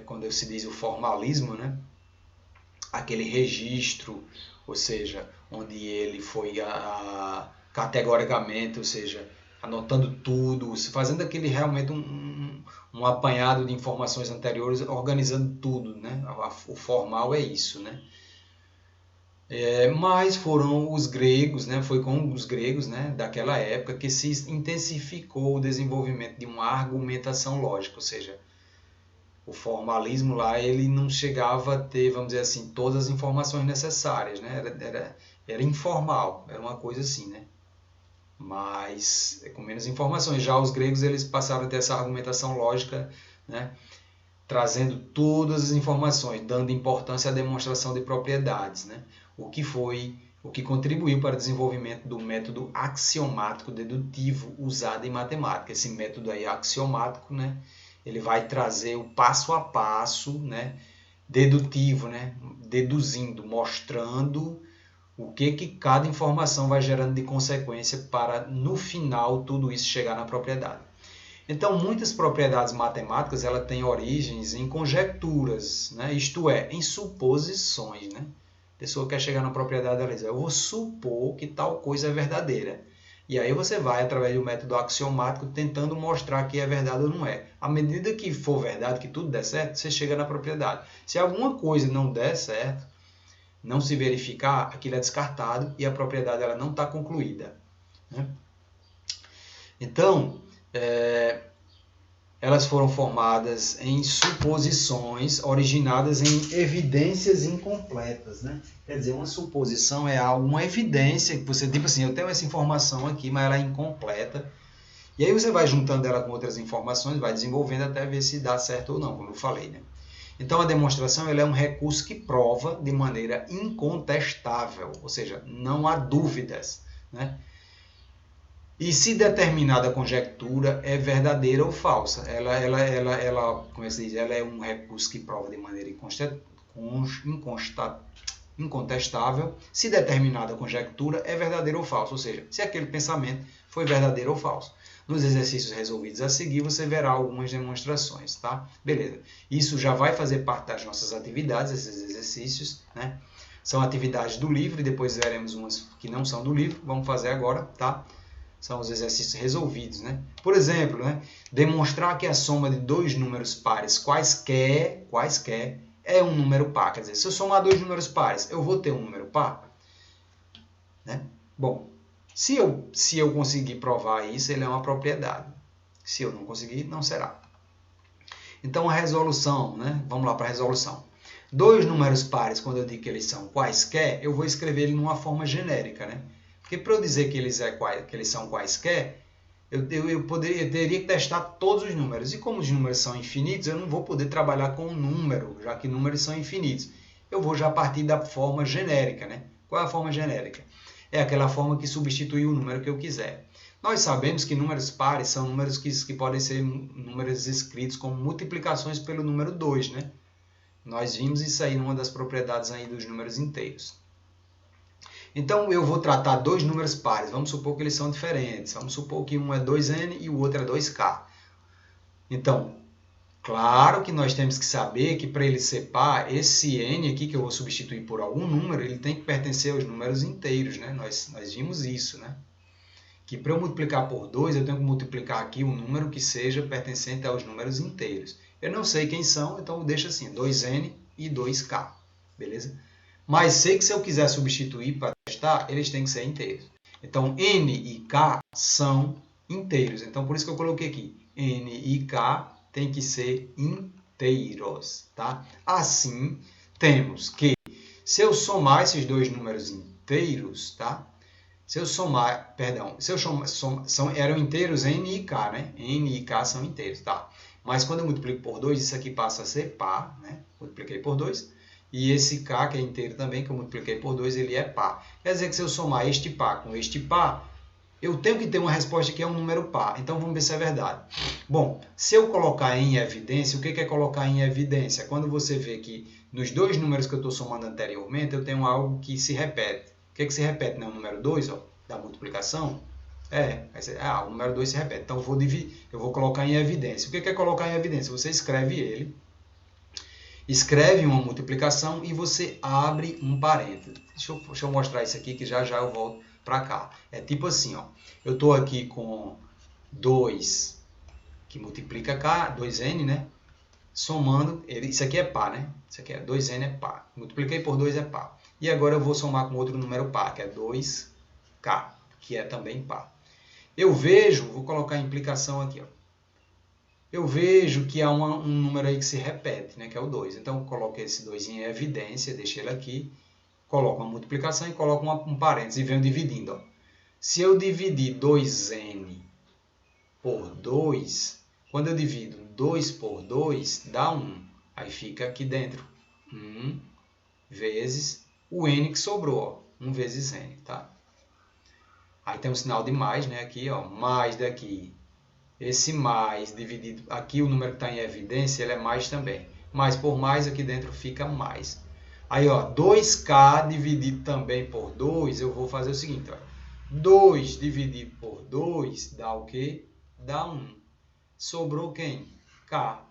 quando se diz o formalismo, né? Aquele registro, ou seja, onde ele foi categoricamente, ou seja, anotando tudo, fazendo aquele realmente um apanhado de informações anteriores, organizando tudo, né? O formal é isso, né? Mas foram os gregos, né? Foi com os gregos, né, daquela época que se intensificou o desenvolvimento de uma argumentação lógica, ou seja, o formalismo lá ele não chegava a ter, vamos dizer assim, todas as informações necessárias, né? Era informal, era uma coisa assim, né? Mas com menos informações. Já os gregos eles passaram a ter essa argumentação lógica, né? Trazendo todas as informações, dando importância à demonstração de propriedades, né? O que contribuiu para o desenvolvimento do método axiomático dedutivo usado em matemática. Esse método aí axiomático, né? Ele vai trazer o passo a passo, né? Dedutivo, né? Deduzindo, mostrando o que cada informação vai gerando de consequência para, no final, tudo isso chegar na propriedade. Então, muitas propriedades matemáticas ela têm origens em conjecturas, né? Isto é, em suposições. Né? A pessoa quer chegar na propriedade, ela diz, eu vou supor que tal coisa é verdadeira. E aí você vai, através do método axiomático, tentando mostrar que é verdade ou não é. À medida que for verdade, que tudo der certo, você chega na propriedade. Se alguma coisa não der certo, não se verificar, aquilo é descartado e a propriedade ela não está concluída. Né? Então, elas foram formadas em suposições originadas em evidências incompletas. Né? Quer dizer, uma suposição é uma evidência que você, tipo assim, eu tenho essa informação aqui, mas ela é incompleta. E aí você vai juntando ela com outras informações, vai desenvolvendo até ver se dá certo ou não, como eu falei. Né? Então, a demonstração ela é um recurso que prova de maneira incontestável, ou seja, não há dúvidas. Né? E se determinada conjectura é verdadeira ou falsa, como se diz, ela é um recurso que prova de maneira incontestável se determinada conjectura é verdadeira ou falsa, ou seja, se aquele pensamento foi verdadeiro ou falso. Nos exercícios resolvidos a seguir, você verá algumas demonstrações, tá? Beleza. Isso já vai fazer parte das nossas atividades, esses exercícios, né? São atividades do livro e depois veremos umas que não são do livro. Vamos fazer agora, tá? São os exercícios resolvidos, né? Por exemplo, né? Demonstrar que a soma de dois números pares quaisquer é um número par. Quer dizer, se eu somar dois números pares, eu vou ter um número par? Né? Bom, se eu conseguir provar isso, ele é uma propriedade. Se eu não conseguir, não será. Então, a resolução, né? Vamos lá para a resolução. Dois números pares, quando eu digo que eles são quaisquer, eu vou escrever ele numa forma genérica, né? Porque para eu dizer que eles são quaisquer, eu teria que testar todos os números. E como os números são infinitos, eu não vou poder trabalhar com um número, já que números são infinitos. Eu vou já partir da forma genérica, né? Qual é a forma genérica? É aquela forma que substitui o número que eu quiser. Nós sabemos que números pares são números que podem ser números escritos como multiplicações pelo número 2, né? Nós vimos isso aí numa das propriedades aí dos números inteiros. Então, eu vou tratar dois números pares. Vamos supor que eles são diferentes. Vamos supor que um é 2n e o outro é 2k. Então, claro que nós temos que saber que para ele ser par, esse n aqui que eu vou substituir por algum número, ele tem que pertencer aos números inteiros. Né? Nós vimos isso. Né? Que para eu multiplicar por 2, eu tenho que multiplicar aqui um número que seja pertencente aos números inteiros. Eu não sei quem são, então eu deixo assim, 2n e 2k. Beleza? Mas sei que se eu quiser substituir para testar, eles têm que ser inteiros. Então, n e k são inteiros. Então, por isso que eu coloquei aqui. N e k tem que ser inteiros. Tá? Assim, temos que, se eu somar esses dois números inteiros, tá? Se eu somar, perdão, eram inteiros n e k, né? N e k são inteiros, tá? Mas quando eu multiplico por 2, isso aqui passa a ser par, né? Multipliquei por 2. E esse k, que é inteiro também, que eu multipliquei por 2, ele é par. Quer dizer que se eu somar este par com este par, eu tenho que ter uma resposta que é um número par. Então, vamos ver se é verdade. Bom, se eu colocar em evidência, o que é colocar em evidência? Quando você vê que nos dois números que eu estou somando anteriormente, eu tenho algo que se repete. O que se repete? Né? O número 2, ó, da multiplicação. O número 2 se repete. Então eu vou colocar em evidência. O que é colocar em evidência? Você escreve ele, escreve uma multiplicação e você abre um parênteses. Deixa eu mostrar isso aqui que já eu volto para cá. É tipo assim, ó. Eu estou aqui com 2 que multiplica K, 2N, né? Somando, isso aqui é par, né? Isso aqui é 2N é par. Multipliquei por 2 é par. E agora eu vou somar com outro número par, que é 2K, que é também par. Eu vejo, vou colocar a implicação aqui, ó. Eu vejo que há um número aí que se repete, né, que é o 2. Então, eu coloco esse 2 em evidência, deixo ele aqui, coloco uma multiplicação e coloco um parênteses e venho dividindo. Ó. Se eu dividir 2N por 2, quando eu divido 2 por 2, dá 1. Aí fica aqui dentro 1 vezes o N que sobrou, ó, 1 vezes N, tá? Aí tem um sinal de mais, né, aqui, ó, mais daqui. Esse mais dividido, aqui o número que está em evidência, ele é mais também. Mais por mais, aqui dentro fica mais. Aí, ó, 2K dividido também por 2, eu vou fazer o seguinte, ó. 2 dividido por 2 dá o quê? Dá 1. Sobrou quem? K.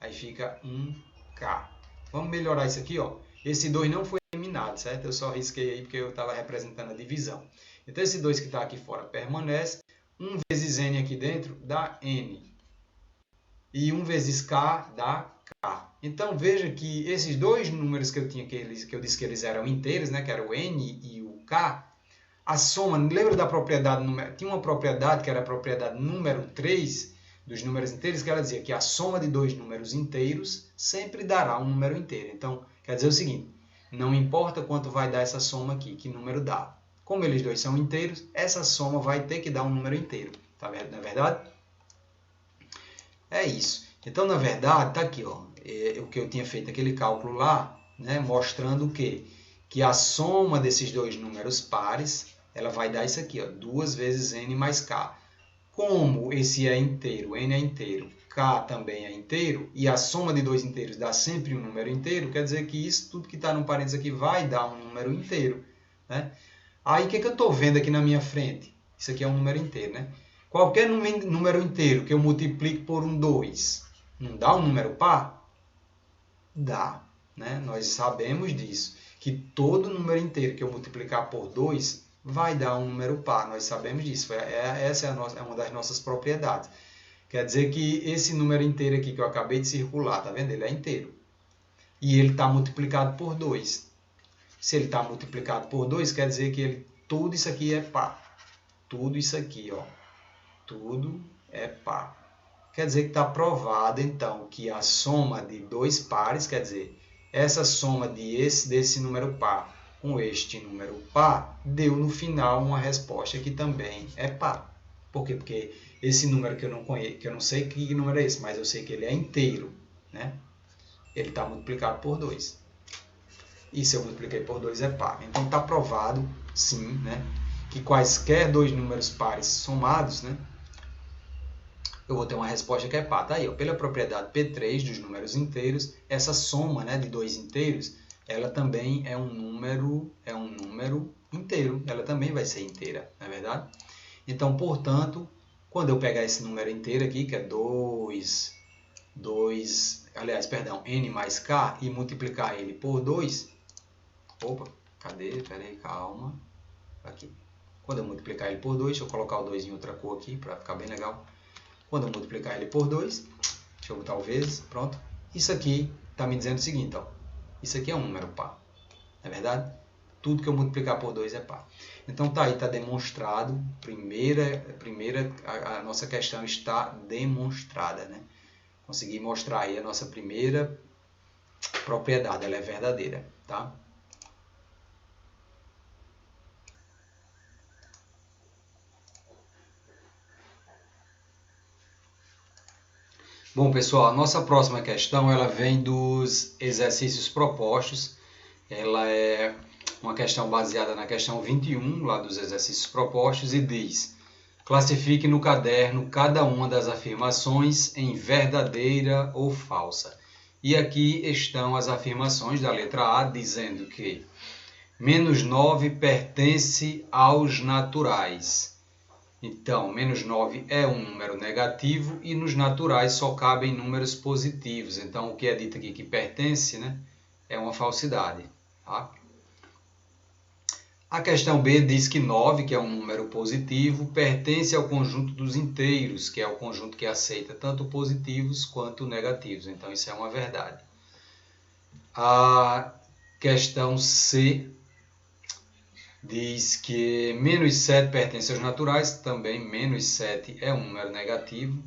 Aí fica 1K. Vamos melhorar isso aqui, ó. Esse 2 não foi eliminado, certo? Eu só risquei aí porque eu estava representando a divisão. Então, esse 2 que está aqui fora permanece. 1 vezes N aqui dentro dá N. E 1 vezes K dá K. Então, veja que esses dois números que eu tinha, que eu disse que eles eram inteiros, né, que era o N e o K, a soma, lembra da propriedade, tinha uma propriedade que era a propriedade número 3 dos números inteiros, que ela dizia que a soma de dois números inteiros sempre dará um número inteiro. Então, quer dizer o seguinte, não importa quanto vai dar essa soma aqui, que número dá. Como eles dois são inteiros, essa soma vai ter que dar um número inteiro. Tá vendo? Não é verdade? É isso. Então, na verdade, tá aqui, ó, o que eu tinha feito aquele cálculo lá, né, mostrando o quê? Que a soma desses dois números pares, ela vai dar isso aqui, ó, 2 vezes N mais K. Como esse é inteiro, N é inteiro, K também é inteiro, e a soma de dois inteiros dá sempre um número inteiro, quer dizer que isso, tudo que está no parênteses aqui, vai dar um número inteiro, né? Aí, o que eu estou vendo aqui na minha frente? Isso aqui é um número inteiro, né? Qualquer número inteiro que eu multiplique por um 2, não dá um número par? Dá, né? Nós sabemos disso, que todo número inteiro que eu multiplicar por 2 vai dar um número par, nós sabemos disso. Essa é uma das nossas propriedades. Quer dizer que esse número inteiro aqui que eu acabei de circular, tá vendo? Ele é inteiro. E ele está multiplicado por 2. Se ele está multiplicado por 2, quer dizer que tudo isso aqui é par. Tudo isso aqui, ó. Tudo é par. Quer dizer que está provado, então, que a soma de dois pares, quer dizer, essa soma desse número par com este número par, deu no final uma resposta que também é par. Por quê? Porque esse número que eu não conheço, que eu não sei que número é esse, mas eu sei que ele é inteiro, né? Ele está multiplicado por 2. E se eu multipliquei por 2 é par. Então está provado, sim, né, que quaisquer dois números pares somados, né, eu vou ter uma resposta que é par. Tá aí, ó, pela propriedade P3 dos números inteiros, essa soma, né, de dois inteiros, ela também é um número inteiro. Ela também vai ser inteira, não é verdade? Então, portanto, quando eu pegar esse número inteiro aqui, que é 2, N mais K, e multiplicar ele por 2, opa, cadê? Peraí, calma. Aqui. Quando eu multiplicar ele por 2, deixa eu colocar o 2 em outra cor aqui, para ficar bem legal. Quando eu multiplicar ele por 2, deixa eu botar o vezes, pronto. Isso aqui está me dizendo o seguinte, ó. Isso aqui é um número par, não é verdade? Tudo que eu multiplicar por 2 é par. Então, tá aí, está demonstrado. A nossa questão está demonstrada, né? Consegui mostrar aí a nossa primeira propriedade, ela é verdadeira, tá? Bom, pessoal, a nossa próxima questão, ela vem dos exercícios propostos. Ela é uma questão baseada na questão 21, lá dos exercícios propostos, e diz: classifique no caderno cada uma das afirmações em verdadeira ou falsa. E aqui estão as afirmações da letra A, dizendo que -9 pertence aos naturais. Então, menos 9 é um número negativo e nos naturais só cabem números positivos. Então, o que é dito aqui que pertence, né, é uma falsidade. Tá? A questão B diz que 9, que é um número positivo, pertence ao conjunto dos inteiros, que é o conjunto que aceita tanto positivos quanto negativos. Então, isso é uma verdade. A questão C diz que menos 7 pertence aos naturais, também menos 7 é um número negativo.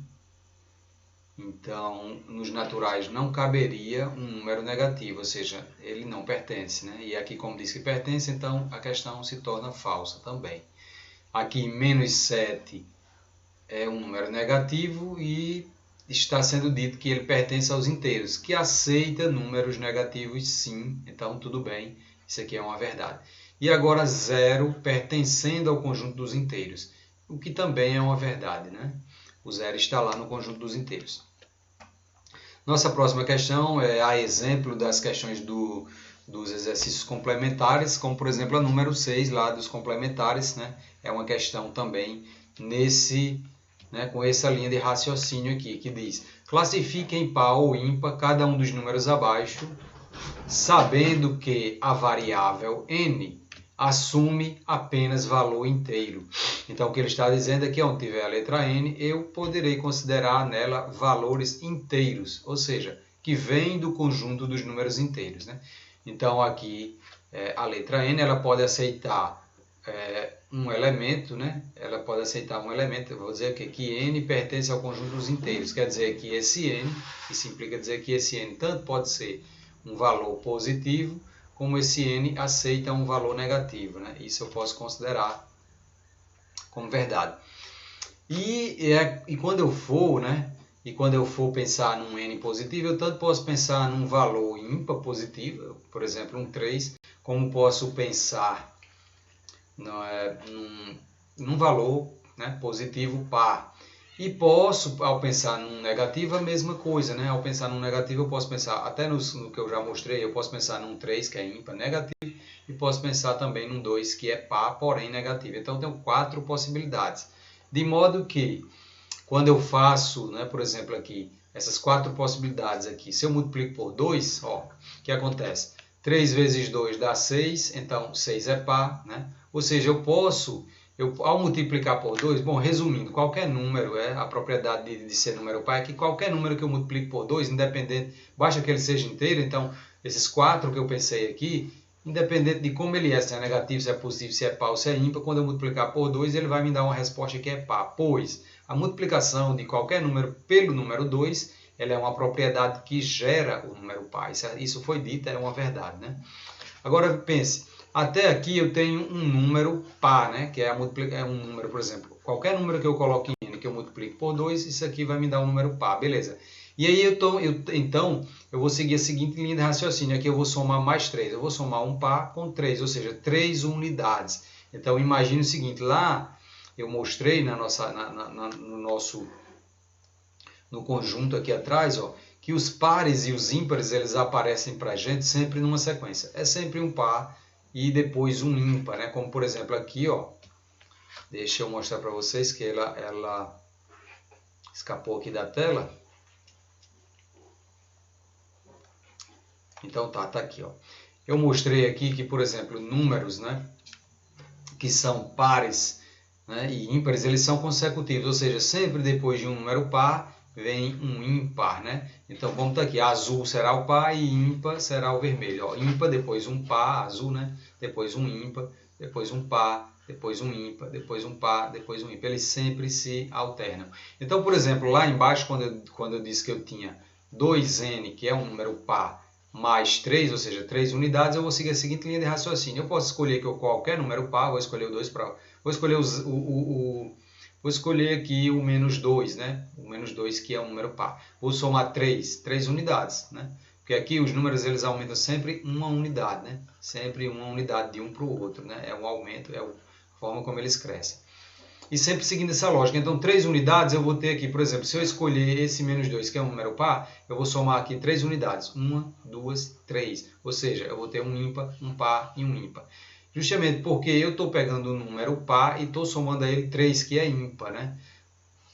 Então, nos naturais não caberia um número negativo, ou seja, ele não pertence, né? E aqui, como diz que pertence, então a questão se torna falsa também. Aqui, menos 7 é um número negativo e está sendo dito que ele pertence aos inteiros, que aceita números negativos sim, então tudo bem, isso aqui é uma verdade. E agora 0 pertencendo ao conjunto dos inteiros, o que também é uma verdade, né? O 0 está lá no conjunto dos inteiros. Nossa próxima questão é a exemplo das questões dos exercícios complementares, como por exemplo a número 6 lá dos complementares, né? É uma questão também com essa linha de raciocínio aqui, que diz: classifique em par ou ímpar cada um dos números abaixo, sabendo que a variável n assume apenas valor inteiro. Então, o que ele está dizendo é que onde tiver a letra n, eu poderei considerar nela valores inteiros, ou seja, que vêm do conjunto dos números inteiros. Né? Então, aqui, a letra n ela pode aceitar um elemento, né? Ela pode aceitar um elemento, eu vou dizer que n pertence ao conjunto dos inteiros, quer dizer que esse n, isso implica dizer que esse n tanto pode ser um valor positivo, como esse n aceita um valor negativo, né? Isso eu posso considerar como verdade. E quando eu for, né? E quando eu for pensar num n positivo, eu tanto posso pensar num valor ímpar positivo, por exemplo, um 3, como posso pensar num valor, né, positivo par. E posso, ao pensar num negativo, a mesma coisa, né? Ao pensar num negativo, eu posso pensar, até no que eu já mostrei, eu posso pensar num 3, que é ímpar, negativo, e posso pensar também num 2, que é par, porém negativo. Então, eu tenho 4 possibilidades. De modo que, quando eu faço, né, por exemplo, aqui, essas 4 possibilidades aqui, se eu multiplico por 2, ó, o que acontece? 3 vezes 2 dá 6, então 6 é par, né? Ou seja, ao multiplicar por 2, bom, resumindo, qualquer número, a propriedade de ser número par é que qualquer número que eu multiplique por 2, independente, basta que ele seja inteiro, então esses 4 que eu pensei aqui, independente de como ele é, se é negativo, se é positivo, se é par ou se é ímpar, quando eu multiplicar por 2, ele vai me dar uma resposta que é par, pois a multiplicação de qualquer número pelo número 2, ela é uma propriedade que gera o número par. Isso foi dito, é uma verdade, né? Agora pense, até aqui eu tenho um número par, né? Que é um número, por exemplo, qualquer número que eu coloque em n, que eu multiplique por 2, isso aqui vai me dar um número par, beleza. E aí então eu vou seguir a seguinte linha de raciocínio, aqui eu vou somar mais 3, eu vou somar um par com 3, ou seja, 3 unidades. Então imagine o seguinte, lá eu mostrei no conjunto aqui atrás, ó, que os pares e os ímpares eles aparecem para a gente sempre numa sequência. É sempre um par e depois um ímpar, né? Como por exemplo aqui, ó, deixa eu mostrar para vocês que ela escapou aqui da tela. Então tá aqui, ó. Eu mostrei aqui que, por exemplo, números, né, que são pares, né, e ímpares, eles são consecutivos, ou seja, sempre depois de um número par vem um ímpar, né? Então, como está aqui, azul será o par e ímpar será o vermelho. Ó, ímpar, depois um par, azul, né? Depois um ímpar, depois um par, depois um ímpar, depois um par, depois um ímpar. Eles sempre se alternam. Então, por exemplo, lá embaixo, quando eu disse que eu tinha 2n, que é um número par, mais 3, ou seja, 3 unidades, eu vou seguir a seguinte linha de raciocínio. Eu posso escolher qualquer número par, vou escolher o 2 para... Vou escolher Vou escolher aqui o menos 2, né? O menos 2 que é um número par. Vou somar 3 unidades, né? Porque aqui os números eles aumentam sempre uma unidade, né? Sempre uma unidade de um para o outro, né? É um aumento, é a forma como eles crescem. E sempre seguindo essa lógica. Então, 3 unidades eu vou ter aqui, por exemplo, se eu escolher esse menos 2, que é um número par, eu vou somar aqui 3 unidades. 1, 2, 3. Ou seja, eu vou ter um ímpar, um par e um ímpar. Justamente porque eu estou pegando um número par e estou somando a ele 3, que é ímpar, né?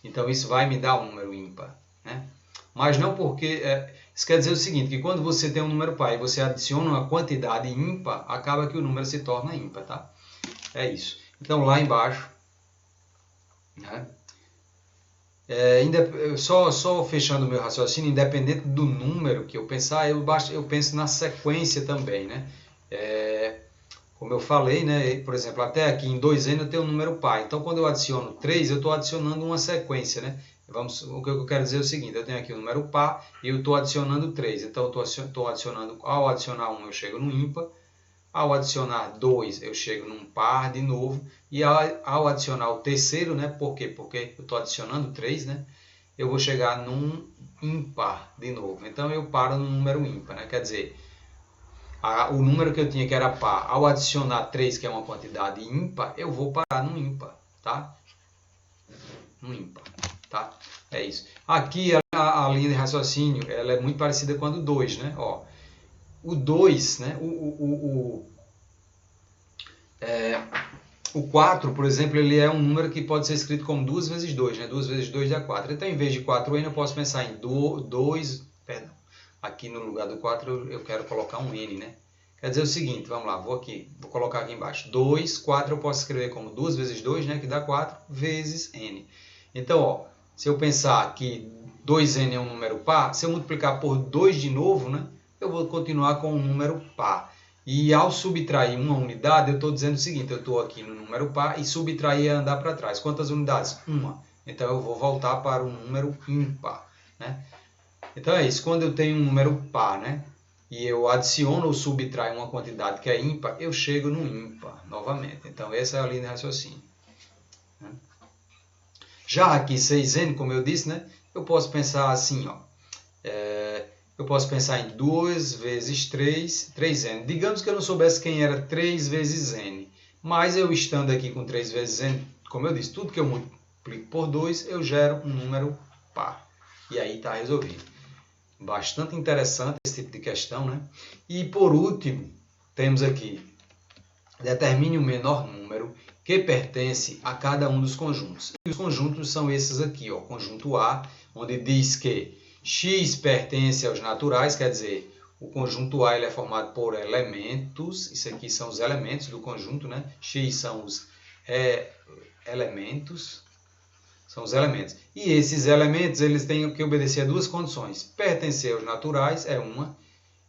Então isso vai me dar um número ímpar, né? Mas não porque... isso quer dizer o seguinte, que quando você tem um número par e você adiciona uma quantidade ímpar, acaba que o número se torna ímpar, tá? É isso. Então lá embaixo, né? Só fechando o meu raciocínio, independente do número que eu pensar, eu penso na sequência também, né? Como eu falei, né? Por exemplo, até aqui em 2n eu tenho um número par. Então, quando eu adiciono 3, eu estou adicionando uma sequência, né? O que eu quero dizer é o seguinte, eu tenho aqui um número par e eu estou adicionando 3. Então, eu estou adicionando, ao adicionar 1 eu chego no ímpar, ao adicionar 2 eu chego num par de novo, e ao adicionar o terceiro, né? Por quê? Porque eu estou adicionando 3, né? Eu vou chegar num ímpar de novo. Então, eu paro no número ímpar, né? Quer dizer, o número que eu tinha que era par, ao adicionar 3, que é uma quantidade ímpar, eu vou parar no ímpar, tá? No ímpar, tá? É isso. Aqui a linha de raciocínio, ela é muito parecida com a do 2, né? Ó, o 2, né? O 4, por exemplo, ele é um número que pode ser escrito como 2 vezes 2, né? 2 vezes 2 dá 4. Então, em vez de 4n, eu posso pensar em 2, perdão, aqui no lugar do 4 eu quero colocar um n, né? Quer dizer o seguinte, vamos lá, vou colocar aqui embaixo. 2, 4 eu posso escrever como 2 vezes 2, né? Que dá 4, vezes n. Então, ó, se eu pensar que 2n é um número par, se eu multiplicar por 2 de novo, né? Eu vou continuar com um número par. E ao subtrair uma unidade, eu estou dizendo o seguinte, eu estou aqui no número par e subtrair é andar para trás. Quantas unidades? Uma. Então, eu vou voltar para o número ímpar, né? Então, é isso. Quando eu tenho um número par, né? E eu adiciono ou subtraio uma quantidade que é ímpar, eu chego no ímpar novamente. Então, essa é a linha de raciocínio. Já aqui 6n, como eu disse, né? Eu posso pensar assim, ó. Eu posso pensar em 2 vezes 3, 3n. Digamos que eu não soubesse quem era 3 vezes n. Mas eu estando aqui com 3 vezes n, como eu disse, tudo que eu multiplico por 2, eu gero um número par. E aí está resolvido. Bastante interessante esse tipo de questão, né? E por último, temos aqui, determine o menor número que pertence a cada um dos conjuntos. E os conjuntos são esses aqui, ó, conjunto A, onde diz que x pertence aos naturais, quer dizer, o conjunto A ele é formado por elementos, isso aqui são os elementos do conjunto, né? X são os elementos, são os elementos. E esses elementos eles têm que obedecer a duas condições. Pertencer aos naturais é uma,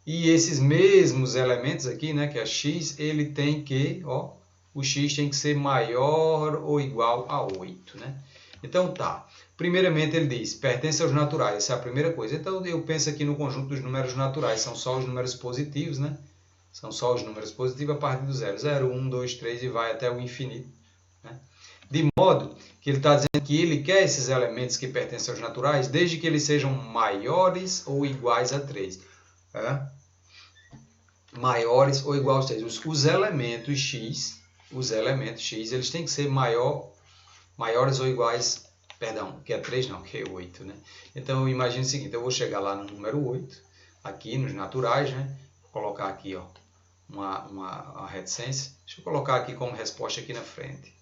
e esses mesmos elementos aqui, né, que é x, ele tem que, ó, o x tem que ser maior ou igual a 8, né? Então tá. Primeiramente ele diz, pertence aos naturais, essa é a primeira coisa. Então eu penso aqui no conjunto dos números naturais, são só os números positivos, né? São só os números positivos a partir do 0. 0, 1, 2, 3 e vai até o infinito, né? De modo que ele está dizendo que ele quer esses elementos que pertencem aos naturais, desde que eles sejam maiores ou iguais a 3. Maiores ou iguais a 3. Os elementos x, eles têm que ser maiores ou iguais, perdão, que é 3 não, que é 8, né? Então, eu imagino o seguinte, eu vou chegar lá no número 8, aqui nos naturais, né? Vou colocar aqui, ó, uma reticência. Deixa eu colocar aqui como resposta aqui na frente.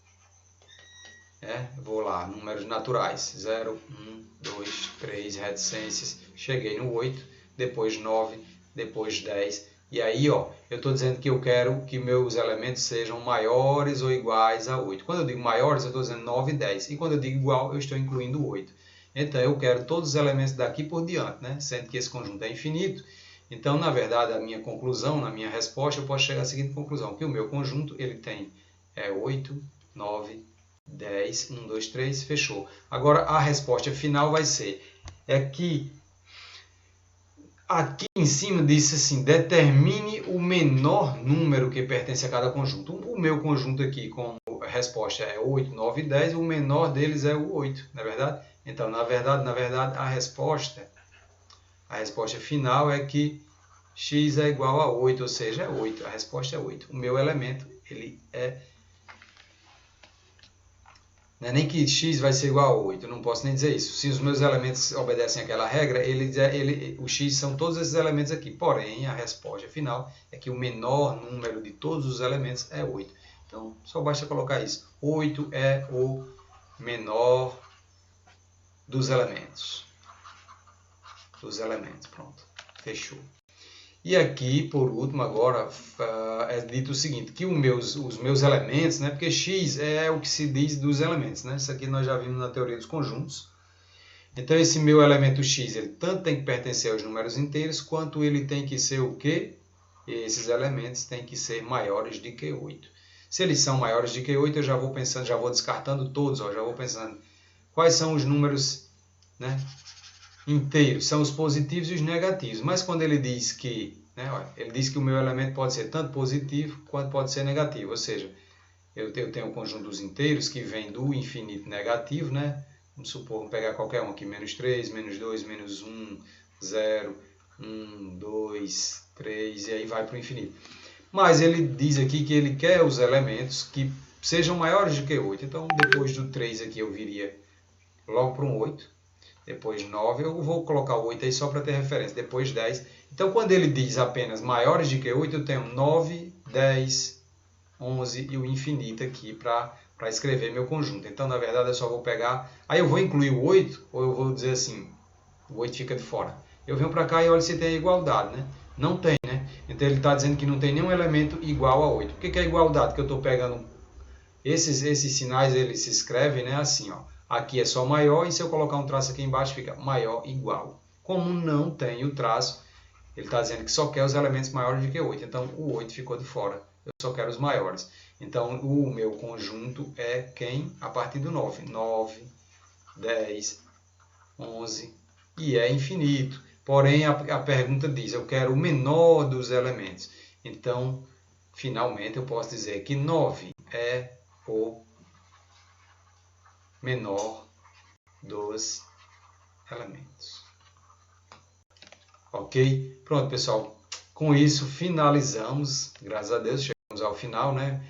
Vou lá, números naturais, 0, 1, 2, 3, reticências, cheguei no 8, depois 9, depois 10, e aí ó, eu estou dizendo que eu quero que meus elementos sejam maiores ou iguais a 8. Quando eu digo maiores, eu estou dizendo 9 e 10, e quando eu digo igual, eu estou incluindo 8. Então eu quero todos os elementos daqui por diante, né? Sendo que esse conjunto é infinito. Então, na verdade, a minha conclusão, na minha resposta, eu posso chegar à seguinte conclusão, que o meu conjunto ele tem 8, 9, 10, 1, 2, 3, fechou. Agora a resposta final vai ser, que aqui em cima disse assim, determine o menor número que pertence a cada conjunto. O meu conjunto aqui, como a resposta é 8, 9 e 10, o menor deles é o 8, não é verdade? Então, na verdade, a resposta final é que x é igual a 8, ou seja, é 8. A resposta é 8. O meu elemento, ele é Não é nem que x vai ser igual a 8, eu não posso nem dizer isso. Se os meus elementos obedecem àquela regra, o x são todos esses elementos aqui. Porém, a resposta final é que o menor número de todos os elementos é 8. Então, só basta colocar isso. 8 é o menor dos elementos. Pronto. Fechou. E aqui, por último, agora é dito o seguinte, que os meus elementos, né, porque x é o que se diz dos elementos, né? Isso aqui nós já vimos na teoria dos conjuntos. Então, esse meu elemento x, ele tanto tem que pertencer aos números inteiros, quanto ele tem que ser o quê? Esses elementos têm que ser maiores de que 8. Se eles são maiores de que 8, eu já vou pensando, já vou descartando todos, ó, já vou pensando quais são os números, né, inteiros, são os positivos e os negativos. Mas quando ele diz que, né, olha, ele diz que o meu elemento pode ser tanto positivo quanto pode ser negativo, ou seja, eu tenho um conjunto dos inteiros que vem do infinito negativo, né? Vamos supor, vamos pegar qualquer um aqui, menos 3, menos 2, menos 1, 0, 1, 2, 3, e aí vai para o infinito. Mas ele diz aqui que ele quer os elementos que sejam maiores do que 8. Então, depois do 3 aqui, eu viria logo para um 8. Depois 9, eu vou colocar o 8 aí só para ter referência. Depois 10. Então, quando ele diz apenas maiores do que 8, eu tenho 9, 10, 11 e o infinito aqui para escrever meu conjunto. Então, na verdade, eu só vou pegar... Aí eu vou incluir o 8, ou eu vou dizer assim, o 8 fica de fora. Eu venho para cá e olho se tem igualdade, né? Não tem, né? Então, ele está dizendo que não tem nenhum elemento igual a 8. O que é igualdade? Que eu estou pegando... Esses sinais, eles se escrevem, né, assim, ó. Aqui é só maior, e se eu colocar um traço aqui embaixo, fica maior igual. Como não tem o traço, ele está dizendo que só quer os elementos maiores do que 8. Então, o 8 ficou de fora. Eu só quero os maiores. Então, o meu conjunto é quem? A partir do 9. 9, 10, 11 e é infinito. Porém, a pergunta diz, eu quero o menor dos elementos. Então, finalmente, eu posso dizer que 9 é o menor dos elementos. Ok? Pronto, pessoal. Com isso, finalizamos. Graças a Deus, chegamos ao final, né?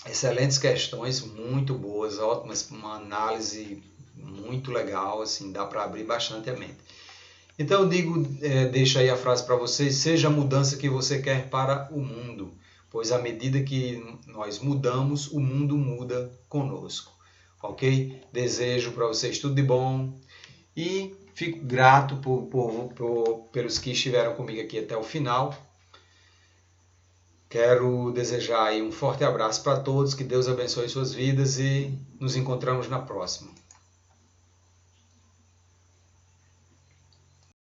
Excelentes questões, muito boas, ótimas, uma análise muito legal, assim, dá para abrir bastante a mente. Então eu digo, deixo aí a frase para vocês, seja a mudança que você quer para o mundo, pois à medida que nós mudamos, o mundo muda conosco. Ok? Desejo para vocês tudo de bom e fico grato pelos que estiveram comigo aqui até o final. Quero desejar aí um forte abraço para todos, que Deus abençoe suas vidas e nos encontramos na próxima.